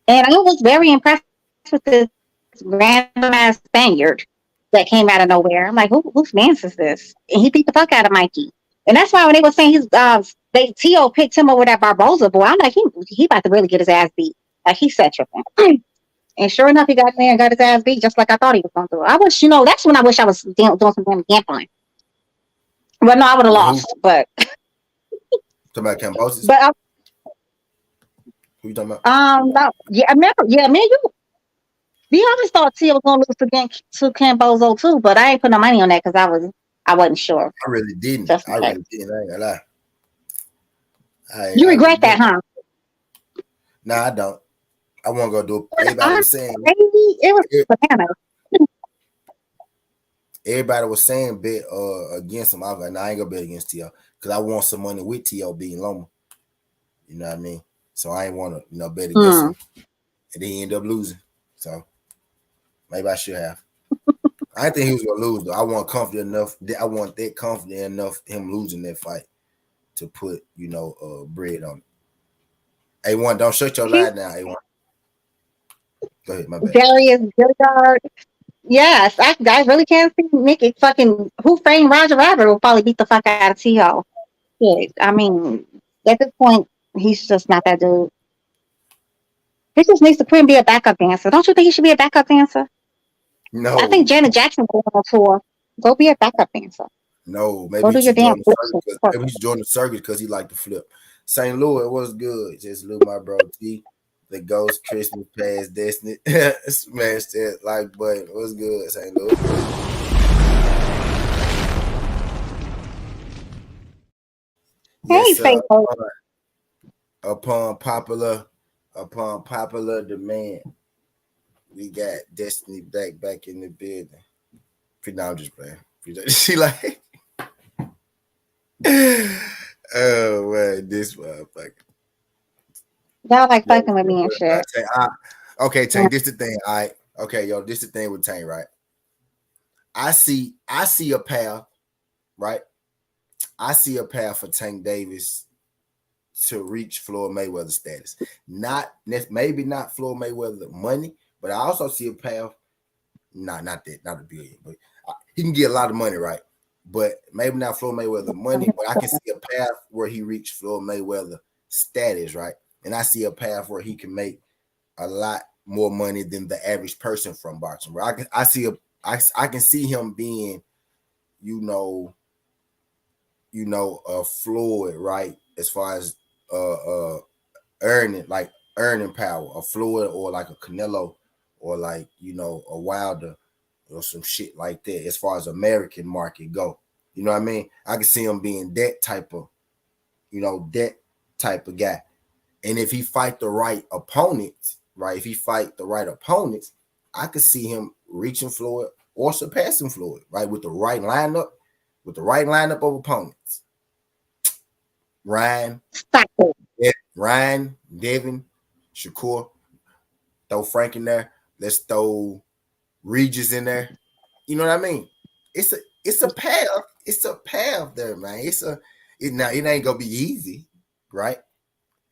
and I was very impressed with this random ass Spaniard that came out of nowhere. I'm like, whose man's is this? And he beat the fuck out of Mikey. And that's why when they were saying they T.O. picked him over that Barboza boy, I'm like, he about to really get his ass beat. Like, he's set tripping. And sure enough, he got there and got his ass beat just like I thought he was going to. I wish, that's when I wish I was doing some damn gambling. Well, no, I would have With who? lost, but Talking about Cambosis? but Who you talking about? no, yeah, I remember, yeah, man, We always thought Tia was gonna lose to Cambozo too, but I ain't put no money on that because I wasn't sure. I really didn't. Just in I case. really didn't. I ain't gonna lie. You I really regret that, didn't. huh? Nah, I don't. I want to go do it. I, Maybe it was bananas. Everybody was saying bet against him. I was like, nah, I ain't gonna bet against T.O. because I want some money with T.O. being Loma. You know what I mean? So I ain't want to, bet against him. And then he ended up losing. So maybe I should have. I didn't think he was gonna lose though. I want confident enough. I want that confident enough him losing that fight to put, bread on it. A1, don't shut your lie now, A1. Go ahead, my bad. Darius Gilliard. Yes, I really can't see Mickey fucking Who Framed Roger Rabbit will probably beat the fuck out of T.O. Yeah, I mean, at this point, he's just not that dude. He just needs to quit and be a backup dancer. Don't you think he should be a backup dancer? I think No, Janet Jackson going on tour. Go be a backup dancer. no, Go maybe he do your should damn join the flips circuit and because stuff. maybe he should join the circuit because he liked to flip. St. Louis was good. Just look, my bro T, the Ghost Christmas Past Destiny, smashed that like button. What's good, St. Louis? Hey, Yes, sir. faithful. Upon popular, upon popular demand, we got Destiny back in the building. No, I'm just playing. She like, oh man, this motherfucker. Y'all like Yo, fucking with me and shit. okay, Yeah. Tank, this the thing. All right. Okay, yo, this the thing with Tank, right? I see a path, right? I see a path for Tank Davis to reach Floyd Mayweather status. Maybe not Floyd Mayweather money, but I also see a path. Not that, not a billion, but he can get a lot of money, right? But maybe not Floyd Mayweather money, but I can see a path where he reached Floyd Mayweather status, right? And I see a path where he can make a lot more money than the average person from boxing. Where I can see him being, you know, Floyd, right? As far as earning power, a Floyd or like a Canelo or like, a Wilder or some shit like that as far as American market go. You know what I mean? I can see him being that type of guy. And if he fight the right opponents, right? If he fight the right opponents, I could see him reaching Floyd or surpassing Floyd, right? With the right lineup of opponents. Ryan, Stop it. Ryan, Devin, Shakur, throw Frank in there. Let's throw Regis in there. You know what I mean? It's a path. It's a path there, man. It ain't gonna be easy, right?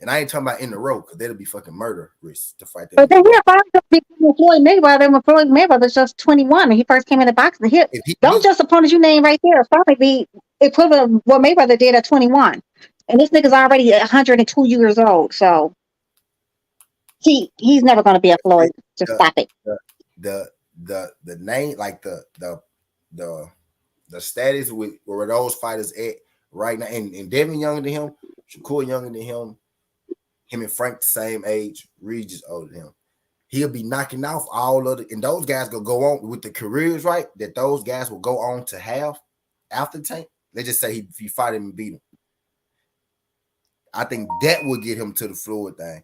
And I ain't talking about in the row because that'll be fucking murder risk to fight that But nigga in then the he row. about to be Floyd Mayweather when Floyd Mayweather's just 21 when he first came into boxing. If he Those beat, just opponents you named right there probably be equivalent of what Mayweather did at 21. And this nigga's already 102 years old. So he's never going to be a Floyd. Just the stop it. the the name, like the the status with where those fighters at right now, and Devin younger than him, Shakur younger than him and Frank the same age, Regis older than him. He'll be knocking off all of and those guys will go on with the careers, right? That those guys will go on to have after Tank. Let's just say if he fight him and beat him. I think that would get him to the Floyd thing.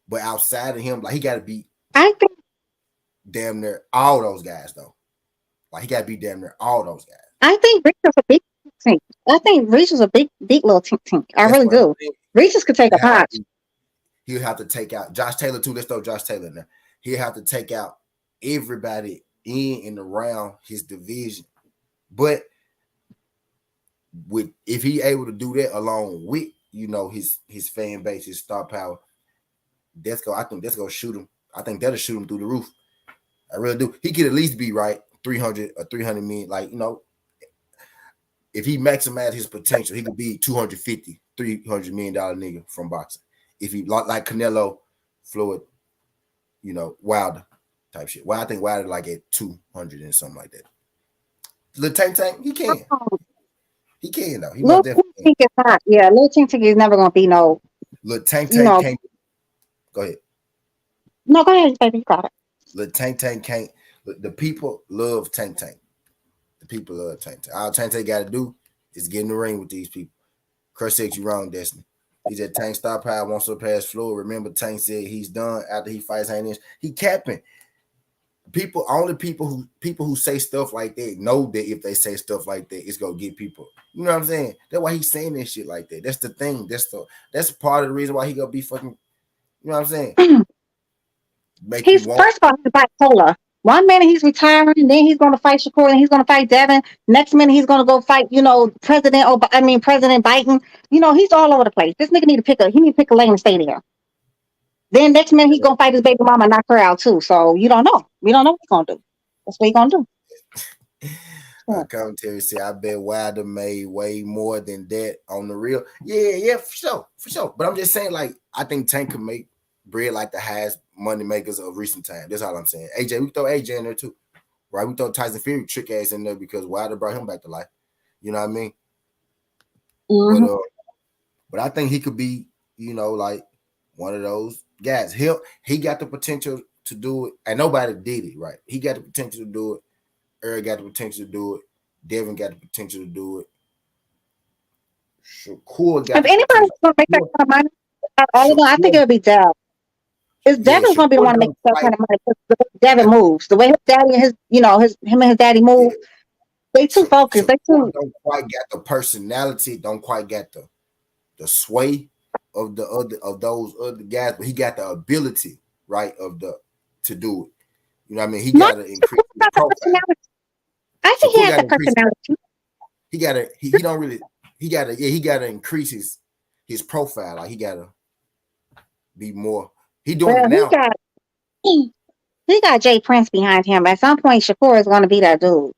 But outside of him, like he got to beat I think damn near all those guys, though. Like he got to beat damn near all those guys. I think Reach is a big team. I think Reach is a big little team. I That's really what I'm do. saying. Reach could take a punch. He'll have to take out Josh Taylor too. Let's throw Josh Taylor in there. He'll have to take out everybody in and around his division. But if he able to do that along with his fan base, his star power, I think that's gonna shoot him. I think that'll shoot him through the roof. I really do. He could at least be right 300 or 300 million. Like, if he maximized his potential, he could be 250, $300 million nigga from boxing. If he like Canelo, Floyd, Wilder type shit. Well, I think Wilder like at 200 and something like that. Lil Tank, he can. He can though. He Lil most definitely can. Tink is not. Yeah, Lil Tink is never going to be no. Lil Tank You know. can't. Go ahead. No, go ahead, baby. You got it. Tank Tank can't. The people love Tank Tank. The people love Tank Tank. All Tank Tank got to do is get in the ring with these people. Chris said you wrong, Destiny. He said Tank star power won't surpass Floyd. Remember, Tank said he's done after he fights Hernandez. He capping. People, only people who say stuff like that know that if they say stuff like that, it's gonna get people. You know what I'm saying? That's why he's saying this shit like that. That's the thing. That's part of the reason why he gonna be fucking. You know what I'm saying? Make you He's want. first of all, he's bipolar. One minute he's retiring, then he's going to fight Shakur, and he's going to fight Devin. Next minute he's going to go fight, President Biden. He's all over the place. This nigga need to pick a. He need to pick a lane and stay there. Then next minute he's going to fight his baby mama and knock her out too. So you don't know. We don't know what he's going to do. That's what he's going to do. A commentary said, I bet Wilder made way more than that on the real. Yeah, for sure. But I'm just saying, like, I think Tank can make bread like the highest money makers of recent time. That's all I'm saying. AJ, we throw AJ in there too, right? We throw Tyson Fury trick ass in there because Wilder brought him back to life. You know what I mean? Mm-hmm. But I think he could be, like one of those guys. He got the potential to do it, and nobody did it, right? He got the potential to do it. Eric got the potential to do it. Devin got the potential to do it. Shakur got If the anybody's potential. going to make that kind of money, all of them, I think it would be Dev. Is Yeah, Devin's going to be the Shakur one to make don't that fight. kind of money? The way Devin moves, the way his daddy and him and his daddy move, Yeah, they too focused. They Shakur too. don't quite got the personality. Don't quite got the sway of those other guys, but he got the ability, right, to do it. You know what I mean? He Not got to increase Shakur his got the profile. personality. I think he Shakur has got to the increase. personality. He got to. He don't really. He got to increase his profile. Like he got to be more. He doing Well, it now. he, he got Jay Prince behind him. At some point, Shakur is going to be that dude.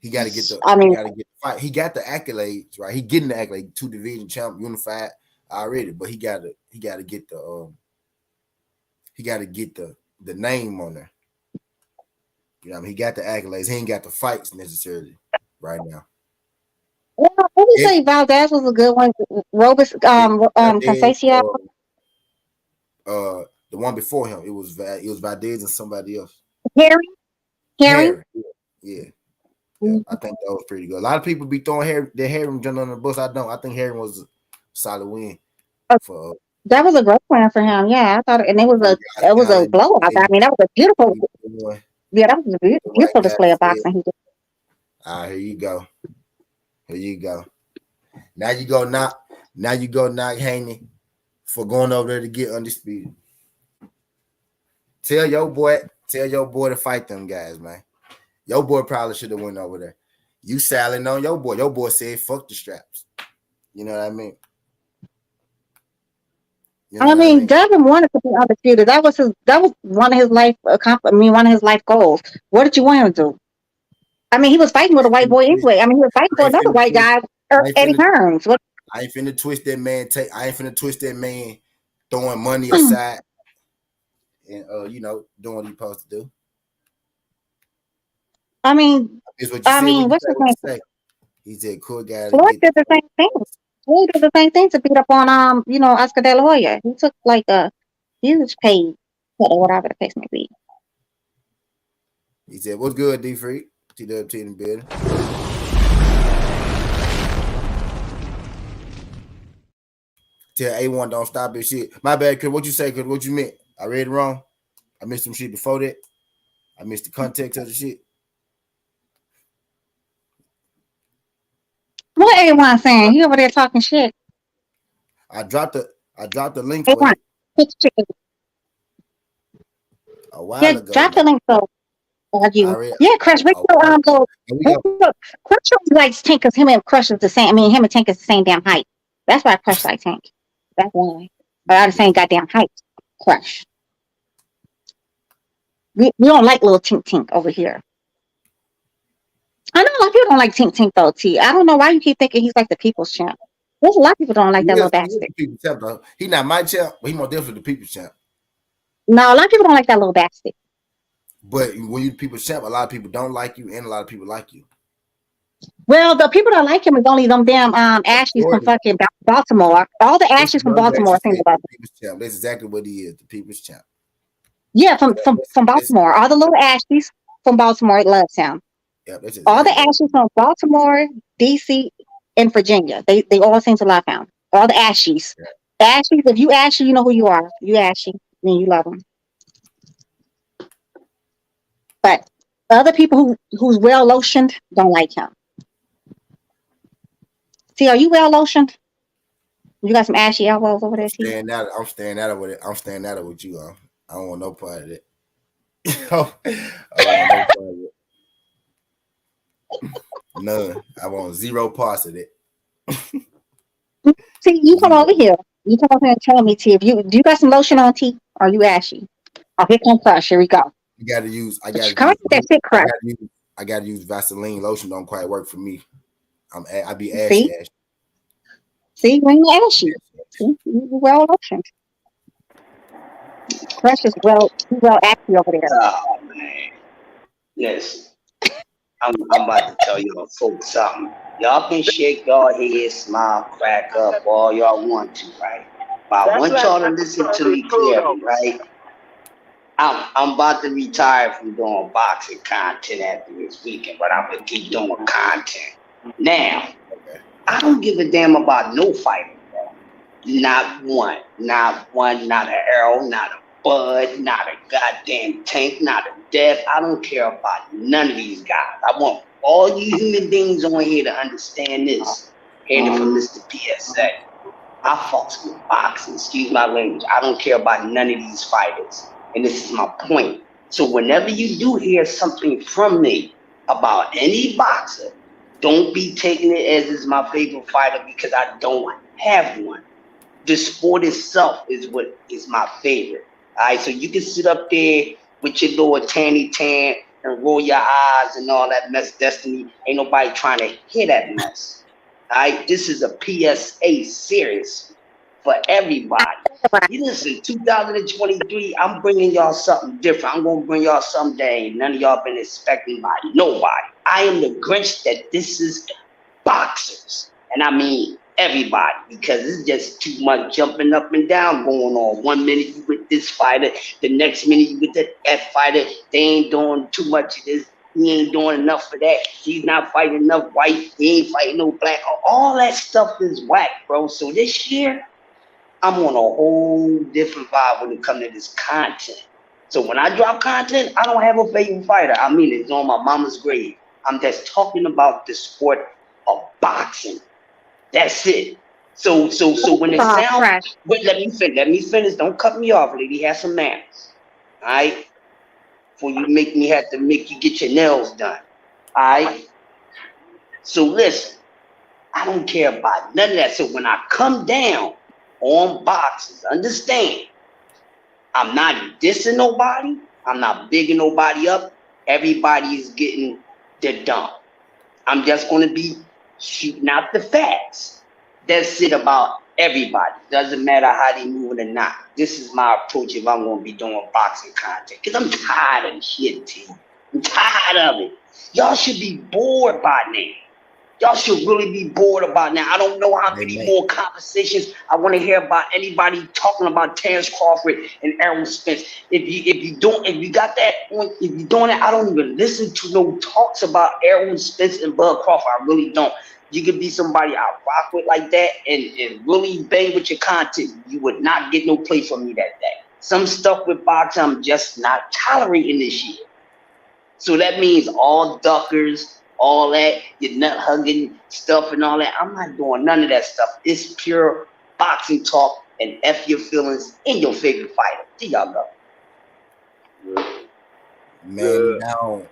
He got to get the. I He mean, got to get the fight. He got the accolades, right? He getting the accolade, 2 division champ, unified already. But he got to. He got to get the. He got to get the name on there. You know, what I mean, he got the accolades. He ain't got the fights necessarily right now. well, let me If say Valdez was a good one. Robus, Valdez, Consacio, the one before him, it was Valdez and somebody else. Harry, Harry. Harry, yeah. Yeah, I think that was pretty good. A lot of people be throwing Harry jumping on the bus. I don't. I think Harry was a solid win for. That was a great one for him. Yeah, I thought, and I it see was how a blowout. I mean, that was a beautiful. doing. Yeah, that was a The right beautiful guy display of said, boxing he did. Here you go. Here you go. Now you go knock. Now you go knock Haney for going over there to get undisputed. Tell your boy to fight them guys, man. Your boy probably should have went over there. You selling on your boy. Your boy said, "Fuck the straps." You know what I mean? You know I what I mean, mean? Devin wanted to be undisputed. That was one of his life. One of his life goals. What did you want him to do? I mean, he was fighting with I a ain't white finna boy twist. anyway. I mean, he was fighting I for ain't another finna white twist. guy, I ain't Eddie finna. Hearns. What? I ain't finna twist that man. I ain't finna twist that man throwing money aside and doing what he supposed to do. I mean, Is what you said. What you what's say? his What name? you say? He said, "Cool guy to Floyd get did the the." same thing. Floyd did the same thing to beat up on Oscar De La Hoya. He took like a huge pay cut or whatever the case may be. He said, "What's good, D Freak? TWT in the building." Tell A1 don't stop his shit. My bad, cause what you say, cause what you meant. I read it wrong. I missed some shit before that. I missed the context of the shit. What A1 saying? He over there talking shit. I dropped the link for A1, you pitch chicken. a while Yeah, ago drop now. the link so I argue. read Yeah, Crush. a while ago. And we go. Crush likes Tank because him and Crush is the same. I mean, him and Tank is the same damn height. That's why Crush likes Tank. That's why. But are the same goddamn height. Crush. We don't like little Tink Tink over here. I know a lot of people don't like Tink Tink though, T. I don't know why you keep thinking he's like the people's champ. There's a lot of people don't like that little He is bastard. the people champ though. He not my champ, but he more definitely the people champ. No, a lot of people don't like that little bastard. But when you people champ, a lot of people don't like you, and a lot of people like you. Well, the people that like him is only them damn Ashleys from Jordan, fucking Baltimore. All the that's Ashleys from what Baltimore actually think said about the people's champ. That's exactly what he is, the people's champ. Yeah, from This, Baltimore. All the little Ashleys from Baltimore love him. yeah, that's All the exactly what. Ashleys from Baltimore, DC, and Virginia. They all seem to love him. All the Ashleys. Ashleys, if you Ashley, you know who you are. You Ashley, then you love him. But other people who's well lotioned don't like him. See, are you well lotioned? You got some ashy elbows over there, T. I'm staying out of it. I'm staying out of with you. I don't want no part of it. I don't want no part of it. None. I want zero parts of it. See, you come over Zero. here. You come over here and tell me, T, if you do you got some lotion on, T? Are you ashy? Oh, here comes Crush. Here we go. You gotta use. I But you gotta come use. with that shit, I Crush. gotta use. I gotta use Vaseline lotion. Don't quite work for me. I be ashy, See, ashy. see, you ain't ashy. See, you well lotioned. Crush is well ashy over there. Oh man, listen, I'm about to tell y'all folks something. Y'all can shake your head, smile, crack up, all y'all want to, right? But I That's want not y'all to listen to necessarily me true though. clearly, right? I'm about to retire from doing boxing content after this weekend, but I'm gonna keep doing content. Now, Okay. I don't give a damn about no fighter. Not one. Not one. Not an arrow. Not a bud. Not a goddamn tank. Not a death. I don't care about none of these guys. I want all you human beings on here to understand this. Hearing it from Mr. PSA. I fucks with boxing. Excuse my language. I don't care about none of these fighters. And this is my point. So whenever you do hear something from me about any boxer, don't be taking it as is my favorite fighter because I don't have one. The sport itself is what is my favorite. All right, so you can sit up there with your little tanny tan and roll your eyes and all that mess. Destiny, ain't nobody trying to hear that mess. All right, this is a PSA series for everybody. You listen, 2023, I'm bringing y'all something different. I'm gonna bring y'all something that ain't none of y'all been expecting by nobody. I am the Grinch that this is boxers. And I mean everybody, because it's just too much jumping up and down going on. 1 minute you with this fighter, the next minute you with the F fighter. They ain't doing too much of this. He ain't doing enough of that. He's not fighting enough white. He ain't fighting no black. All that stuff is whack, bro. So this year, I'm on a whole different vibe when it comes to this content. So when I drop content, I don't have a favorite fighter. I mean, it's on my mama's grave. I'm just talking about the sport of boxing. That's it. So when it Oh, sounds, Crush. wait, let me finish. Let me finish. Don't cut me off, lady. Have some manners. All right? Before you make me have to make you get your nails done. All right? So listen, I don't care about none of that. So when I come down on boxes, understand, I'm not dissing nobody. I'm not bigging nobody up. Everybody is getting the dump. I'm just going to be shooting out the facts. That's it about everybody. Doesn't matter how they moving or not. This is my approach if I'm going to be doing boxing content. Because I'm tired of the shit, T. I'm tired of it. Y'all should be bored by now. Y'all should really be bored about now. I don't know how They many may. more conversations I want to hear about anybody talking about Terrence Crawford and Errol Spence. If you got that if you're doing it, I don't even listen to no talks about Errol Spence and Bud Crawford. I really don't. You could be somebody I rock with like that and really bang with your content. You would not get no play from me that day. Some stuff with boxing I'm just not tolerating this year. So that means all duckers, all that, your nut hugging stuff and all that. I'm not doing none of that stuff. It's pure boxing talk and F your feelings in your favorite fighter. There y'all go. Man, you Yeah. down.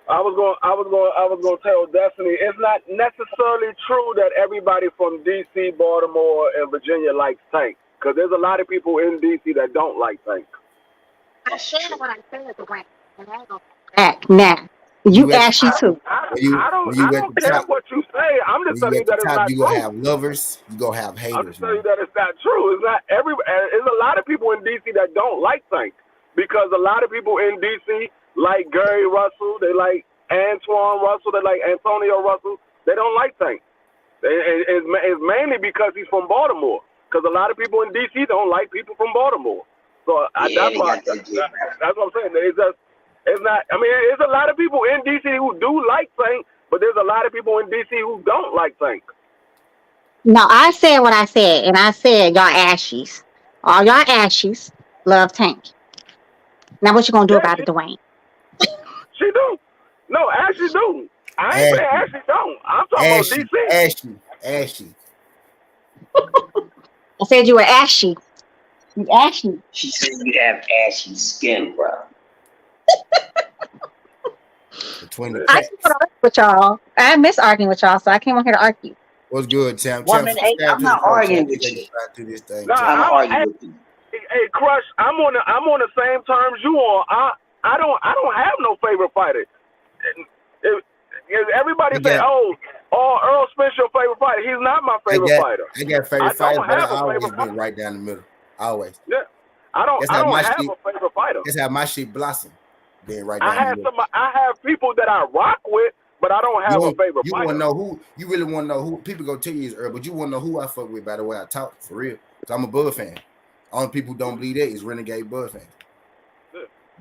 I was going to tell Destiny, it's not necessarily true that everybody from D.C., Baltimore, and Virginia likes Tank. Because there's a lot of people in D.C. that don't like Tank. I That's said true. what I said, Dwayne. And I ain't gonna back now. You You at the ashy top. too. When I you at don't the care top. what you say. I'm just When you telling you at the that it's top, not you gonna true. have lovers. You gonna have I'm haters, just telling you man. that it's not true. It's not there's a lot of people in DC that don't like Tank because a lot of people in DC like Gary Russell, they like Antoine Russell, they like Antonio Russell. They don't like Tank. It's mainly because he's from Baltimore. Because a lot of people in DC don't like people from Baltimore. So Yeah, that's they why got that jig. that's what I'm saying. It's not. I mean, there's a lot of people in DC who do like Tank, but there's a lot of people in DC who don't like Tank. No, I said what I said, and I said y'all ashies. All y'all ashies love Tank. Now what you gonna do Yeah, about it, Dwayne? she do. No, Ashley do. I ain't saying Ashy, Ashley don't. I'm talking about ashy, DC. ashy, ashy. I said you were ashy. You ashy. She said you have ashy skin, bro. Between the I came on cracks. to argue with y'all. I miss arguing with y'all, so I came on here to argue. What's good, champ? Champ, Woman, subscribe I'm to the not show, champ. arguing We with gotta you. try to do this thing, Nah, I'm champ. not arguing hey, with you. hey, Crush, I'm on the same terms you on. I don't have no favorite fighter. Everybody I say, got, oh, Earl Spence your favorite fighter. He's not my I favorite got, fighter. I got I favorite fighters, don't but I have a always favorite been fighter. right down the middle. Always. Yeah, I don't That's I how don't my have shit. a favorite fighter. That's how my shit blossom. Being right down the middle. I have people that I rock with, but I don't have a favorite You fighter. want to know who? You really want to know who? People go tell you it's Earl, but you want to know who I fuck with by the way I talk for real. Cause I'm a Bud fan. Only people who don't believe that is renegade Bud fans.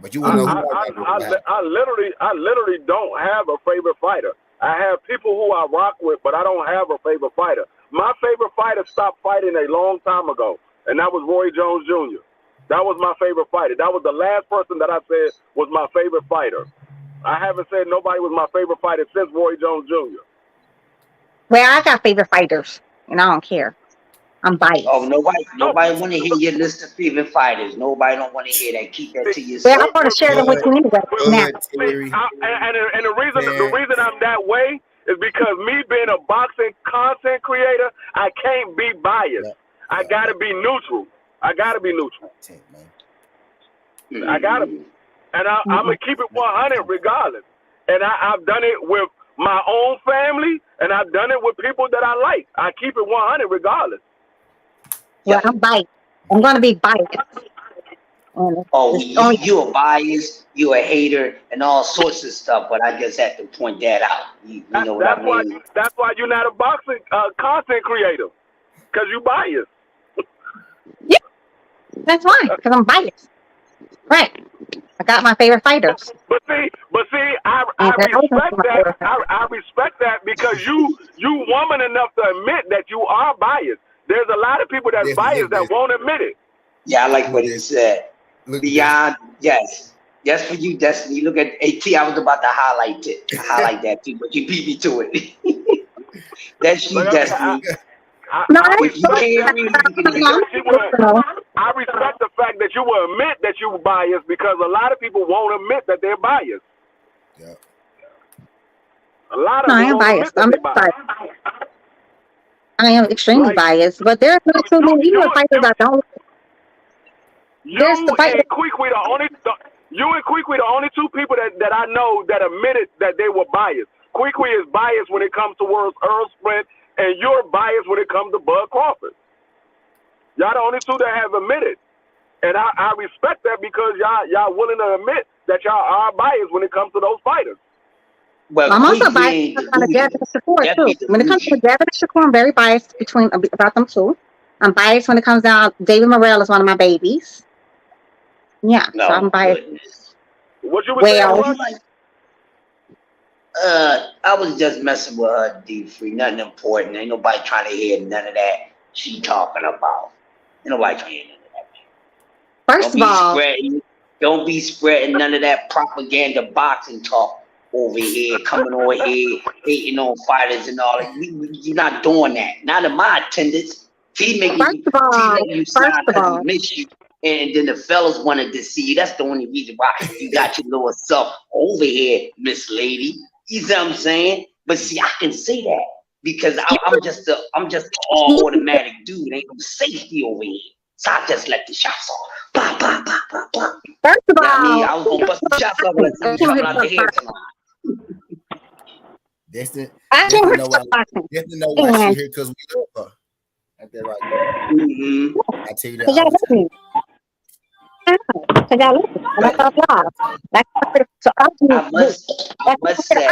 But you want to know who I rock with? I literally don't have a favorite fighter. I have people who I rock with, but I don't have a favorite fighter. My favorite fighter stopped fighting a long time ago, and that was Roy Jones Jr. That was my favorite fighter. That was the last person that I said was my favorite fighter. I haven't said nobody was my favorite fighter since Roy Jones Jr. Well, I got favorite fighters, and I don't care. I'm biased. Oh, nobody No, want to hear your list of favorite fighters. Nobody don't want to hear that. Keep that to Well, yourself. I'm going to share them with you anyway. Now, Terry, and the man. reason I'm that way is because me being a boxing content creator, I can't be biased. I gotta be neutral. I gotta be neutral. I gotta be. And I'm gonna keep it 100 regardless. And I've done it with my own family, and I've done it with people that I like. I keep it 100 regardless. well, I'm biased. I'm going to be biased. Oh, you're biased, you're a hater, and all sorts of stuff. But I just have to point that out. You know what I mean? That's why you're not a boxing content creator, because you biased. Yeah, that's why, because I'm biased. Right. I got my favorite fighters. But see, I respect that. I respect that because you woman enough to admit that you are biased. There's a lot of people that's biased that won't admit it. Yeah, I like what he said. Beyond, yes. Yes, for you, Destiny. Look at AT. I was about to highlight that too, but you beat me to it. That's you, Destiny. I respect the fact that you will admit that you were biased because a lot of people won't admit that they're biased. Yeah. A lot of I am biased. I'm biased. I am extremely biased, but there's not too many fighters I don't. You and Kwikwi the only two people that I know that admitted that they were biased. Kwikwi is biased when it comes towards Earl Sprint, and you're biased when it comes to Bud Crawford. Y'all the only two that have admitted. And I respect that because y'all willing to admit that y'all are biased when it comes to those fighters. Well, I'm also biased on the Gavin and Shakur too. When it comes to Gavin and Shakur, I'm very biased about them too. I'm biased when it comes down. David Morrell is one of my babies. Yeah, so I'm biased. Goodness. What you was saying? I was just messing with her, D3. Nothing important. Ain't nobody trying to hear none of that she talking about. Ain't nobody trying to hear none of that. First of all, don't be spreading none of that propaganda boxing talk over here, coming over here, hating on fighters and all that. You're not doing that. Not in my attendance. She making you sign because we miss you. And then the fellas wanted to see you. That's the only reason why you got your little self over here, Miss Lady. You see what I'm saying? But see, I can say that because I'm just an all automatic dude. Ain't no safety over here. So I just let the shots off. Bah, bah, bah, bah, bah. First of all, I was gonna bust the shots off and let something come out the hair salon. Destin know why she here because we love her. Like that right there. Mm-hmm. I tell you that all the time. I must say,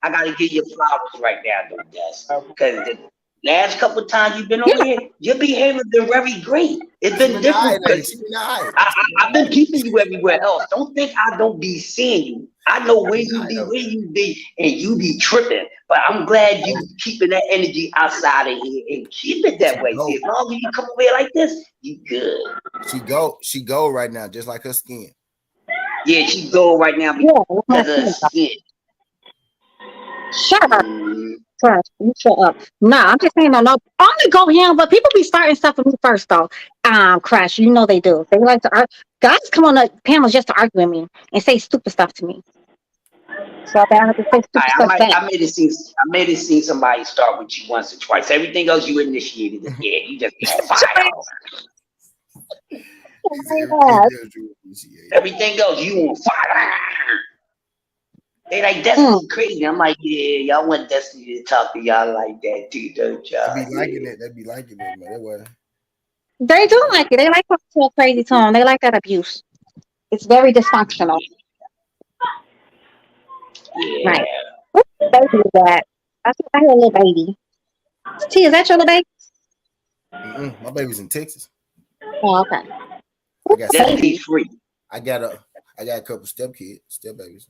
I gotta give you flowers right now, though, Des. Because Last couple of times you've been Yeah, over here, your behavior been very great. It's She been been alright, different lady. because She been alright. I've been keeping you everywhere else. Don't think I don't be seeing you. I know She where been you alright be, over where there. you be, and you be tripping. But I'm glad Oh, you keeping that energy outside of here and keep it that she way. See, go. as long as you come over here like this, you good. She go right now, just like her skin. Yeah, she go right now yeah, with my because of her skin. skin. Shut up, Mm, Crush. You shut up. Nah, I'm just saying, no, no. I'm gonna go him, but people be starting stuff with me first, though. Crush. You know they do. They like to argue. Guys come on the panels just to argue with me and say stupid stuff to me. So I have to say stupid stuff back. I made it seem somebody start with you once or twice. Everything else you initiated it. Yeah, you just be on fire. He said everything else you appreciate. Everything else you on fire. They like Mm, Destiny crazy. I'm like, yeah, y'all want Destiny to talk to y'all like that too, don't They be y'all? liking Yeah. it. They be liking it, man. That way. they do like it. They like talking to a crazy tone. They like that abuse. It's very dysfunctional. Right. Yeah. What baby is that? I think I hear a little baby. T, is that your little baby? My baby's in Texas. Oh, okay. I got step. Baby. Destiny free. I got a couple step kids, step babies.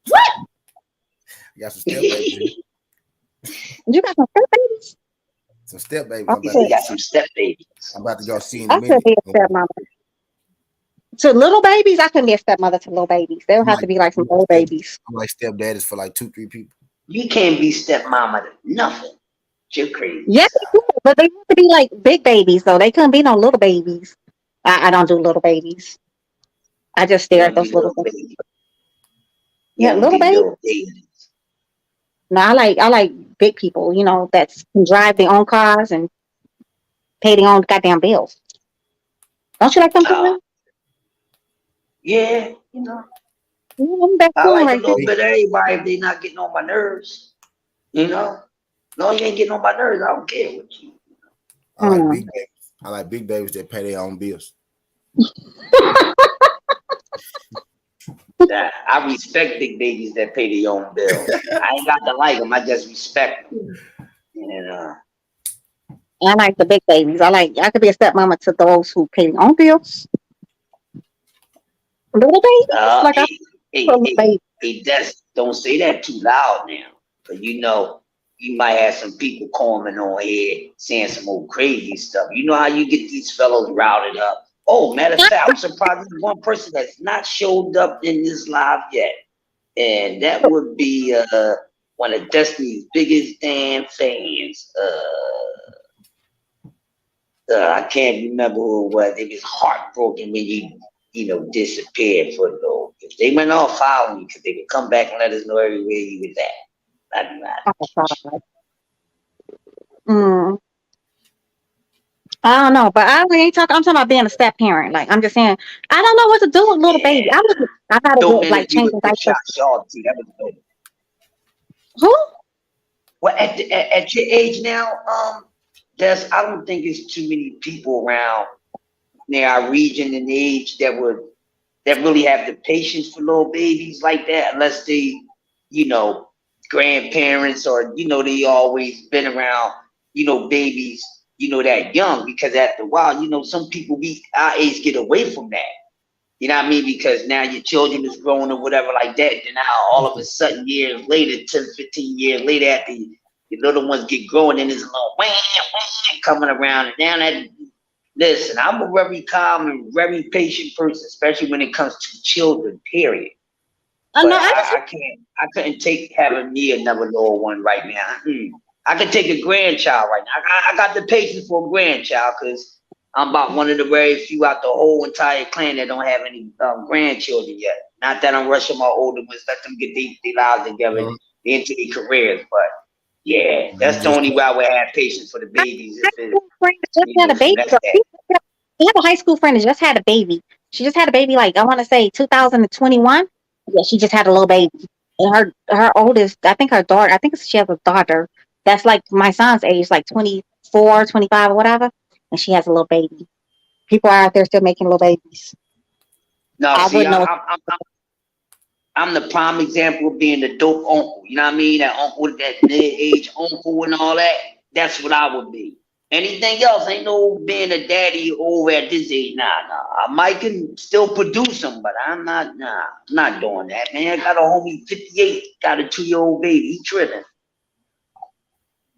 What? I got some step babies. You got some fur babies? Some step babies. I I'm about to said, You go got see. some step babies. I'm about to go see in a I could minute. be a stepmother. To little babies, I couldn't be a stepmother to little babies. They would I'm have like, to be like some I'm like old step, babies. I'm like stepdaddies for like 2, 3 people. You can't be stepmama to nothing. You're crazy Yeah, they stuff. could, but they have to be like big babies, though. They couldn't be no little babies. I don't do little babies. I just You stare at don't do those little little things. baby. You Yeah, don't little do babies. little babies. No, I like big people. That can drive their own cars and pay their own goddamn bills. Don't you like them Uh, feeling? yeah, That I feeling like a right there. little bit of everybody if they not getting on my nerves. You know? No, you ain't getting on my nerves. I don't care what you. I like Mm. big babies. I like big babies that pay their own bills. I respect big babies that pay their own bills. I ain't got to like them. I just respect them. And I like the big babies. I could be a stepmama to those who pay their own bills. Little babies, like I hey, a hey, little hey, baby. hey, don't say that too loud now. Cause you might have some people coming on here saying some old crazy stuff. You know how you get these fellows routed up. Oh, matter of fact, I'm surprised there's one person that's not showed up in this live yet. And that would be one of Destiny's biggest damn fans. I can't remember who it was. They was heartbroken when disappeared for a little. If they went off following you, because they would come back and let us know everywhere you was at. Oh, God. Mm. I don't know, but I ain't talking. I'm talking about being a step parent. Like I'm just saying, I don't know what to do with little baby. Yeah. I gotta Dope get like interview with changing Big Shot diapers. Shaw too. That was dope. Who? Well, at your age now, I don't think it's too many people around near our region and age that really have the patience for little babies like that, unless they, you know, grandparents or they always been around, babies, that young. Because after a while, some people our age get away from that. You know what I mean? Because now your children is growing or whatever like that. And now all of a sudden, years later, 10, 15 years later, after the little ones get growing, and there's a little wham, wham coming around. And now that, listen, I'm a very calm and very patient person, especially when it comes to children, period. I know. But I just I couldn't take having me another little one right now. I could take a grandchild right now. I got the patience for a grandchild because I'm about one of the very few out the whole entire clan that don't have any grandchildren yet. Not that I'm rushing my older ones, let them get their lives together Mhm. into their careers. But yeah, You that's the just only way I would have patience for the I babies high if it, school friend that just had a so baby. that's Girl. that. I have a high school friend that just had a baby. She just had a baby, like I want to say 2021. Yeah, she just had a little baby. And her oldest, I think her daughter, I think she has a daughter that's like my son's age, like 24, 25 or whatever. And she has a little baby. People are out there still making little babies. No, I see, wouldn't know. I'm the prime example of being the dope uncle. You know what I mean? That uncle, that mid-age uncle and all that. That's what I would be. Anything else ain't no being a daddy over at this age. Nah. I might can still produce them, but I'm not. Nah, I'm not doing that, man. I got a homie 58, got a 2-year-old baby. He tripping.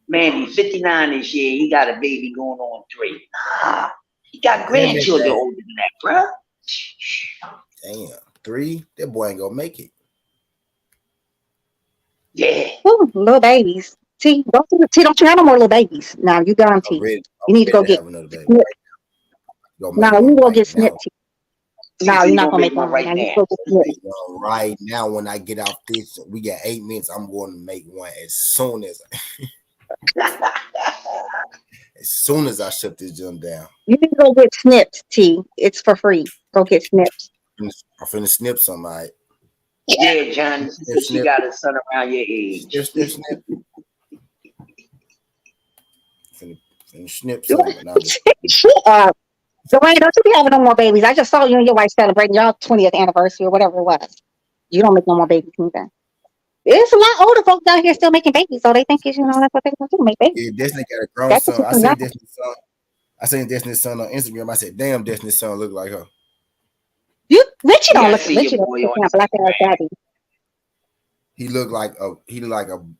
Man, he's 59 this year. He got a baby going on 3. Nah, he got Damn it, grandchildren Dad. older than that, bruh. Damn, 3. That boy ain't gonna make it. Yeah. Ooh, little babies. T, don't you have no more little babies? Now you done, I'm T. ready. You I'm need to ready go to get have another baby. snipped. Gonna make No, you one go right get now. snipped, T. No, See, you're you not gonna gonna make make one one right right now. You now. go get snipped. Make one right now. When I get off this, we got 8 minutes. I'm going to make one as soon as I shut this gym down. You need to go get snipped, T. It's for free. Go get snipped. I'm finna snip some, right? Yeah, Johnny. She Snip, said she snip, got a son around your snip, age. snip, snip. Finna snip some. And I'm just, Shut up. Dwayne, don't you be having no more babies. I just saw you and your wife celebrating your 20th anniversary or whatever it was. You don't make no more babies neither. There's a lot older folks out here still making babies, so they think that's what they want to do, make babies. yeah, Destiny got a grown That's son. just enough. I seen Destiny's son on Instagram. I said, damn, Destiny's son look like her. Richie Yeah, don't I look. see Richie your don't boy look on like black ass Instagram. daddy. He looked like a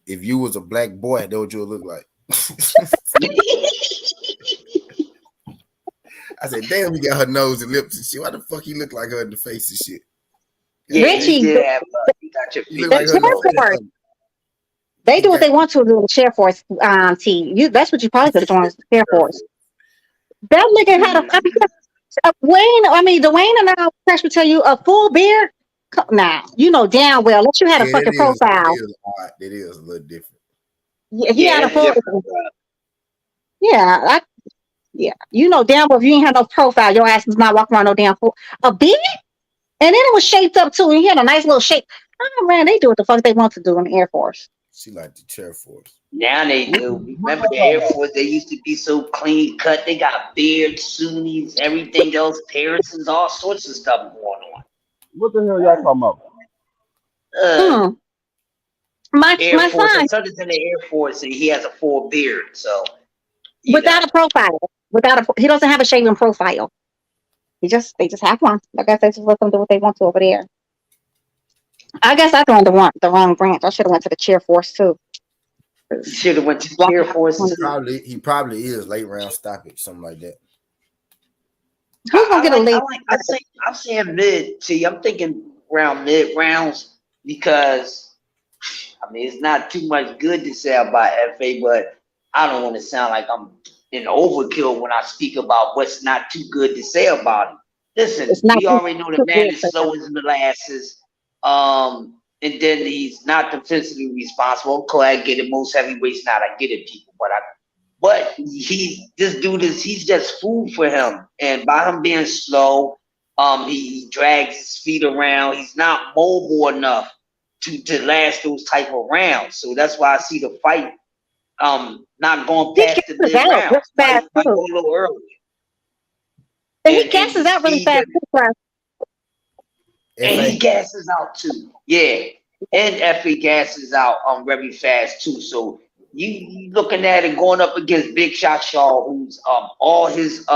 if you was a black boy, that's what you would look like. I said, damn, he got her nose and lips and shit. Why the fuck he look like her in the face and shit? Yeah, Richie, you did have you got your He look the like her in chair the face. force. They He do what got they want to do with the chair force. T, that's what you probably could have joined the chair force. That nigga had Dwayne and I will tell you a full beard. Nah, you know damn well. Unless you had a Yeah, fucking profile. It is a little different. Yeah, he Yeah, had a it's full. different, bro. Yeah, you know damn well if you ain't had no profile, your ass is not walking around no damn full a beard. And then it was shaped up too, and he had a nice little shape. Oh man, they do what the fuck they want to do in the Air Force. She like the chair force. Now they do. Remember the Air Force? They used to be so clean cut. They got beards, Sunnis, everything else, Harrisons, all sorts of stuff going on. What the hell y'all talking about? Uh, Air My Force. son, My son is in the Air Force, and he has a full beard. So without a profile, he doesn't have a shaving profile. They just have one. I guess they just let them do what they want to over there. I guess I joined the wrong branch. I should have went to the cheer force too. you should have went to the Air Force too. He probably is late round stoppage, something like that. Who's gonna get a lead? I'm saying mid. See, I'm thinking around mid rounds because I mean it's not too much good to say about FA, but I don't want to sound like I'm an overkill when I speak about what's not too good to say about him. Listen, we already know the man is slow as molasses. And then he's not defensively responsible. Okay, I get it. Most heavyweights not. I get it, people. But he's just food for him. And by him being slow, he drags his feet around. He's not mobile enough to last those type of rounds. So that's why I see the fight not going past the mid round. Might go a little early. And he gasses out really fast. And he gasses out too. Yeah. And FA gasses out very fast too. So you looking at it going up against Big Shot Shaw, who's all his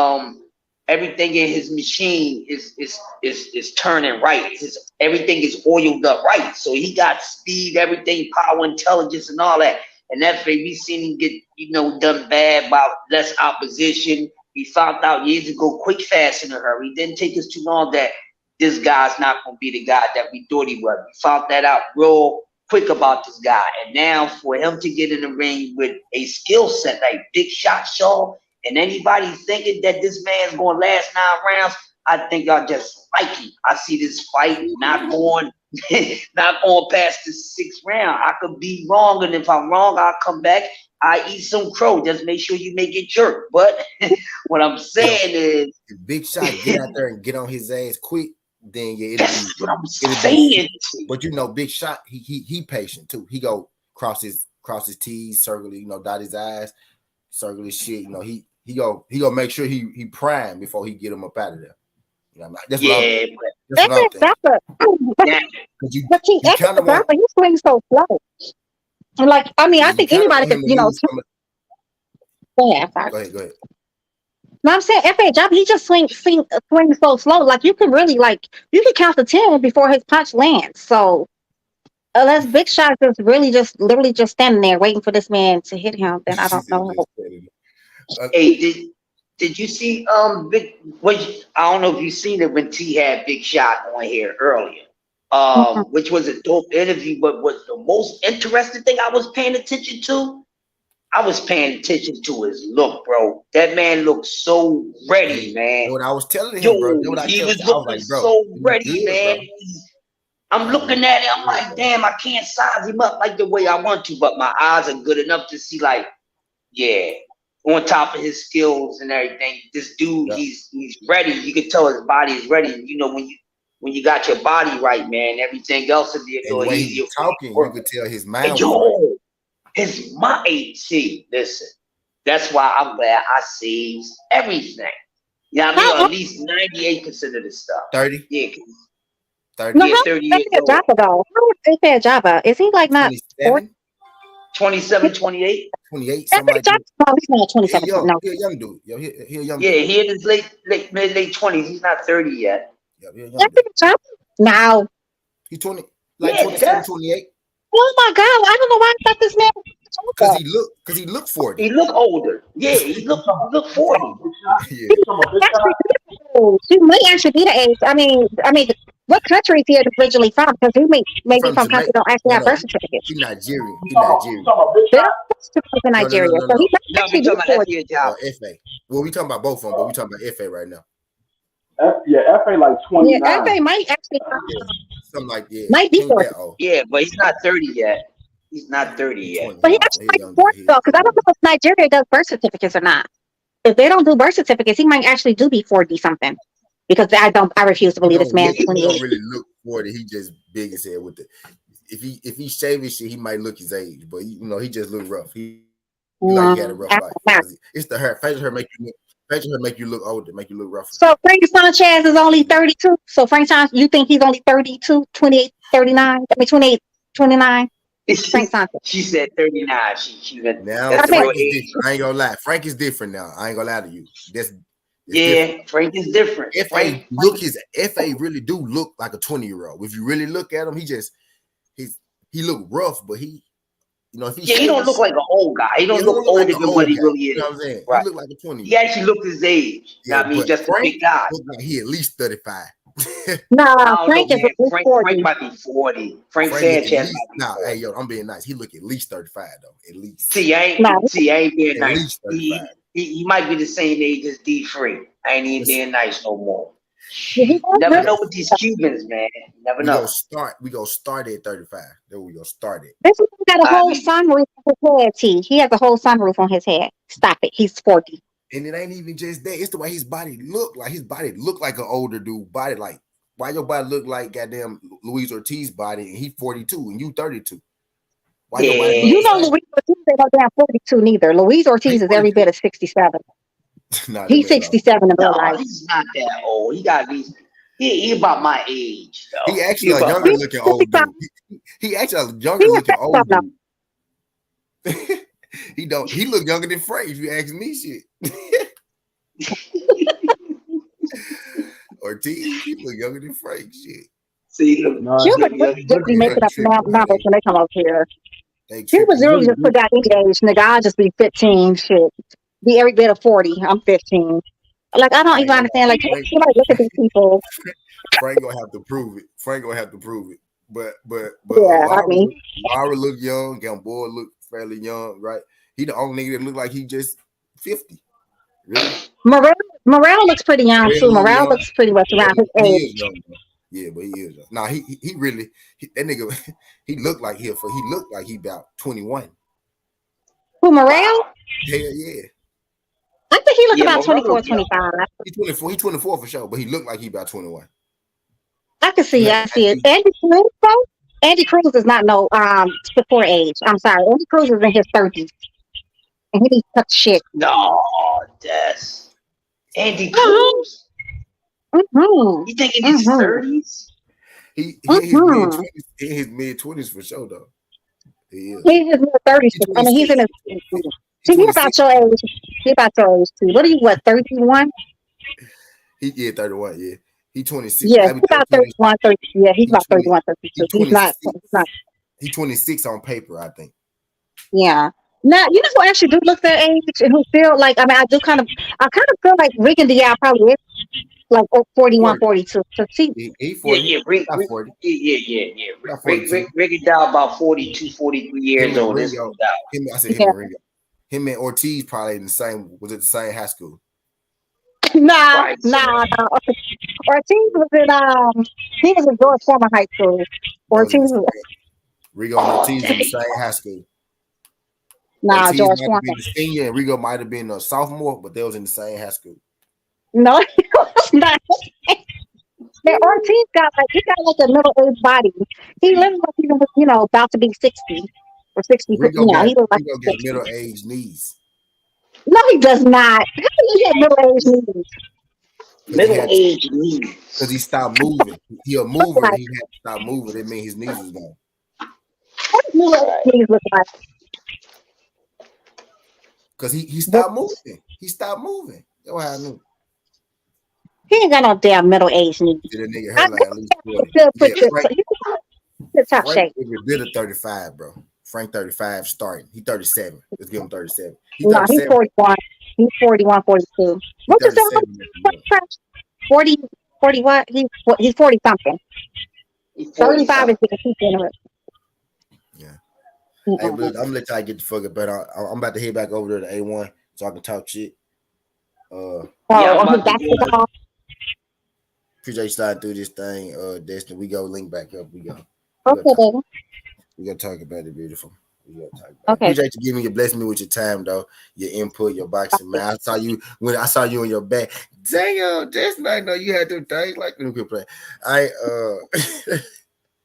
everything in his machine is turning right. Everything is oiled up right. So he got speed, everything, power, intelligence, and all that. And FA, we seen him get done bad by less opposition. We found out years ago, quick, fast, in a hurry. It didn't take us too long that this guy's not going to be the guy that we thought he was. We found that out real quick about this guy. And now for him to get in the ring with a skill set like Big Shot Shaw, and anybody thinking that this man's going to last 9 rounds, I think y'all just like him. I see this fight not going past the 6th round. I could be wrong, and if I'm wrong, I'll come back. I eat some crow. Just make sure you make it jerk. But what I'm saying is, if Big Shot get out there and get on his ass quick, then yeah, that's what I'm saying. But Big Shot, he patient too. He go cross his T's, circle, dot his I's, circle his shit. He go make sure he prime before he get him up out of there. That's what I'm thinking. But he swings so slow. Like, I mean, I think anybody could, Yeah, sorry. Go ahead. Go ahead. No, I'm saying F.A. Job, he just swings so slow. Like you can really you can count to 10 before his punch lands. So unless Big Shot is really just literally just standing there waiting for this man to hit him, then I She don't said know. just said it. Hey, did you see Big? I don't know if you seen it when T had Big Shot on here earlier. Mhm. Which was a dope interview, but was the most interesting thing I was paying attention to. I was paying attention to his look, bro. That man looked so ready, Hey, man. that's what I was telling Yo, him, bro. That's what I he kept was saying. I was looking like, bro, so he look ready, good, man. bro. I'm He looking look at it. I'm good, like, bro. damn, I can't size him up like the way I want to, but my eyes are good enough to see, like, yeah, on top of his skills and everything, this dude, Yeah. he's ready. You can tell his body is ready. You know, when you got your body right, man, everything else will be a And the little way he easier was for you to talking, you work. could tell his And mind was right. yo, his my AT. Listen, that's why I'm glad I saved everything. You know what I mean? Or How at least 98% of the stuff. 30, Yeah, 30, no, yeah, how 30 is years F.A. old. Jabba though? How is F.A. Jabba? Is he like not 40? 27, 27, 28. 28, something F.A. like Jabba? that. No, he's not He a 27. young, No. he a young dude. Yo, he a young Yeah, dude. he in his late 20s. He's not 30 yet. Yeah, he a young F.A. dude. Jabba? No. He 20, like Yeah, 27, that's 28. Oh my God! I don't know why I thought this man was Jabba. Cause he looked 40. he look older. Yeah, he look You talking 40. about Big Shot? Yeah. You talking about Big Actually, Shot? he might actually be the age. I mean, what country is he originally from? Because he He may be from from countries Jamaica. that don't actually No, have no, birth certificates. he Nigerian. You He talking Nigerian. about Big They don't Shot? have birth certificates in No, no, no, Nigeria, no, so he no. might No, we actually be talking about 40. FBA job. FA. Well, we talking about both of them, but we talking about FA right now. Yeah, FA like Yeah, 29. FA might actually Yeah. Something like, yeah. might be He ain't 40, that old. Yeah, but he's not 30 yet. He's not 30 He yet. 20. but he So actually he a might be young dude. 40 though. Because I don't know if Nigeria does birth certificates or not. If they don't do birth certificates, he might actually do be 40 something. Because I refuse to He believe this don't man's look. He 28. don't really look 40. He just big as hell with the. If he shave his shit, he might look his age, but he just look rough. He like he had a rough I life. don't know. It's the hair. Facial hair make you look older, make you look rougher. So Frank Sanchez is only 32. So Frank Sanchez, you think he's only 32, 28, 39? I mean 28, 29? Frank Sanchez. She said 39. She went, Now that's I the think real Frank is age. different. I ain't gonna lie. Frank is different now. I ain't gonna lie to you. It's different. Yeah, Frank is different. FA FA really do look like a 20-year-old. If you really look at him, he look rough, but if he Yeah, he shaved don't his look shit, like an old guy. He he don't don't look look like older an than what old he guy. really You know is. what I'm saying? He Right. look like a 20. He actually looked his age. You know Yeah, what I mean? but Just a Frank big guy. look like he at least 35. nah, I don't know, Frank is man. at least Frank 40. might be 40. Frank Frank look at Sanchez least might be nah, hey 40. yo, I'm being nice. He look at least 35 though. At least. See, No, I ain't being At nice. least 35. He might be the same age as D3. I ain't even Let's being nice no more. he You was never we really. go know with these Cubans, man. You never we go know. start at 35. Then we go start it. This man got a I whole mean, sunroof on his head, T. He has a whole sunroof on his head. Stop it. He's 40. And it ain't even just that. It's the way his body look like. His body look like an older dude body. Like, why your body look like goddamn Luis Ortiz body and he 42 and you 32? Why your body look You the yeah. know same? Luis Ortiz ain't no damn 42 neither. Luis He Ortiz is every 42. bit of 67. Nah, that He's man off. 67 in real No, life. he's not that old. He got these. He about my age, He though. He actually a about my younger He's looking age. old 55. dude. He actually a He younger is looking 55 old now. dude. He look younger than Frank if you ask me shit. Ortiz, he look younger than Frank shit. See, look, No, Cuba look, really look, just look be at They making up tripping, man. numbers when they come up here. They Cuba tripping, it's man. really really just good. put that age. Nigga, I just be 15. Shit. Be every bit of 40. I'm 15. Like, I don't I ain't even gonna understand. Like, lie. somebody look at these people. Frank gonna have to prove it. Frank gonna have to prove it. But Yeah, I mean, Lara look young. Gamboa look fairly young, right? He the only nigga that look like he just 50. Really? Morel looks pretty young, Morel too. look Morel young. looks pretty much around his He is age. young. Though. Yeah, but he is young. Nah, he really that nigga. He looked like he about 21. Who, Morel? wow. Hell yeah. I think he look Yeah, about Morello 24, look young. 25. He 24. He 24 for sure, but he looked like he about 21. I can You see, have I to see it. actually, Andy Cruz, though? Andy Cruz is not no support age. I'm sorry. Andy Cruz is in his 30s. And he be tough shit. No, that's Andy Mm-hmm. Cruz. Mm-hmm. You think in his Mm-hmm. 30s? he in his mid Mm-hmm. 20s, for sure though. He is. He's in his 30s. He I mean, he's 26. in his. He See, he's about 26. your age. He about your age too. What are you? What 31? He 31. Yeah, he 26. Yeah, I he's be about 20. 31, 30. Yeah, he's He about 20. 31, He 32. He's not. 26. He's not. He 26 on paper, I think. Yeah. Now you know who actually do look their age and who feel like I mean I kind of feel like Rick and Dion probably is like 41, 40. 42. So see, He Yeah, 40. yeah, He not 40. yeah. He not Rick, 42. Rick, Ricky Dow about 42, 43 Him years and old. There's no Ringo. doubt. I said him yeah, and Ringo. Him and Ortiz probably in the same. Was it the same high school? nah, Right. nah, nah. Ortiz was in he was in George Foreman High School. That was Ortiz in the was Rigo and Ortiz in the same high school. nah Ortiz George might have Foreman. been a senior and Rigo might have been a sophomore, but they was in the same high school. No, he was not. And Ortiz got like he got like a middle aged body. He looks like he was, about to be 60 or 60. He looks like Rigo got 60. middle aged knees No, he does not. How do you get middle aged knees? because Middle age me. he stopped moving. He a Look mover and like he had to stop moving. That means his knees was gone. what does middle aged Right. knees look like? Because he But stopped moving. He stopped moving. That's what I knew. he ain't got no damn middle aged knees. See that nigga I hairline at least 40. still Yeah, put your Frank he's in top Frank shape. every bit of 35, bro. Frank 35 starting. He 37. Let's give him 37. He No, he's 37. 41. He's 41, 42. He What's his 37 next month. 40, 40 what? He's 40 something. He's 40 35 is something. the keep in it. Yeah. Hey, but Mm-mm. I'm gonna let y'all get the fuck up. But I'm about to head back over there to A1 so I can talk shit. Yeah, I'm On his about to go. basketball. Appreciate you sliding through this thing. Destiny, we go link back up. We go Okay, talk. baby. We gotta talk about it, beautiful. We gotta talk about it. Okay. Appreciate you giving me, blessing me with your time, though. Your input, your boxing, man. I saw you when I saw you in your back. Damn, Destiny, I know you had them things like them. Could play.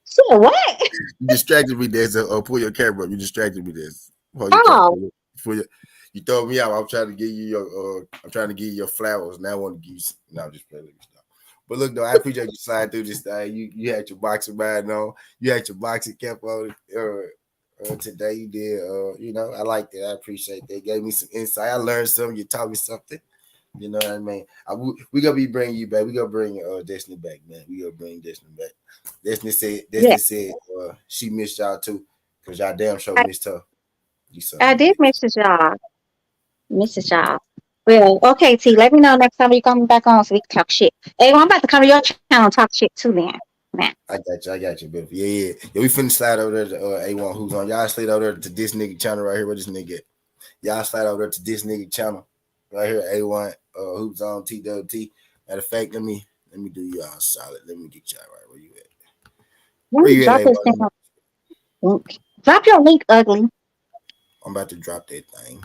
So what? You distracted me, there. So pull your camera up. You distracted me, there. Pull your camera. Oh, You throw me out. I'm trying to give you your. I'm trying to give you your flowers. Now I want to give you. No, I'm just playing. But look, though, I appreciate you sliding through this thing. You had your boxing mind on. You had your boxing cap on. Today you did. I like that. I appreciate that. Gave me some insight. I learned something. You taught me something. You know what I mean? We gonna be bringing you back. We gonna bring Destiny back, man. We gonna bring Destiny back. yeah. Destiny said she missed y'all too, cause y'all damn sure I, missed her. You son I of a did bitch. Mrs. Y'all. Mrs. Y'all. Well, okay, T. Let me know next time you come back on so we can talk shit. Hey, well, I'm about to come to your channel and talk shit too, then. Man. I got you, baby. Yeah. We finna slide over there to A1 who's on. Y'all slide over there to this nigga channel right here. Where this nigga at? Y'all slide over there to this nigga channel right here. A1 who's on TWT. Matter of fact, let me do y'all solid. Let me get y'all right where you at. Let Where me you at, drop this thing A1? on link. Drop your link, ugly. I'm about to drop that thing.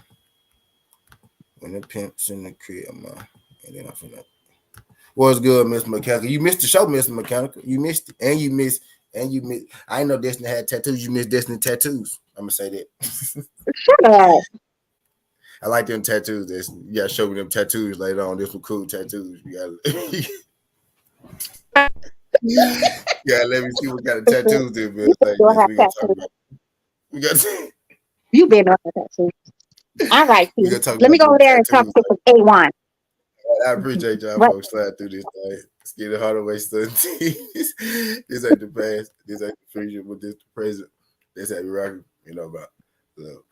When the pimp's in the crib, man. And then I'm finna. What's good, Mr. Mechanical? You missed the show, Mr. Mechanical. You missed it. And you missed. I didn't know Destiny had tattoos. You missed Destiny tattoos. I'm gonna say that. Shut up. I like them tattoos. You gotta show me them tattoos later on. There's some cool tattoos. Yeah, let me see what kind of tattoos there is. You Like still this. have We gonna talk tattoos. about. We got. You been on that tattoo. All right, We T. gonna talk Let me about go over them there and talk tattoos. shit with A1. I appreciate y'all What? folks slide through this thing. Let's get it harder way, son. This ain't the past. This ain't the future. But this the present. This how we rocking. You know about. So.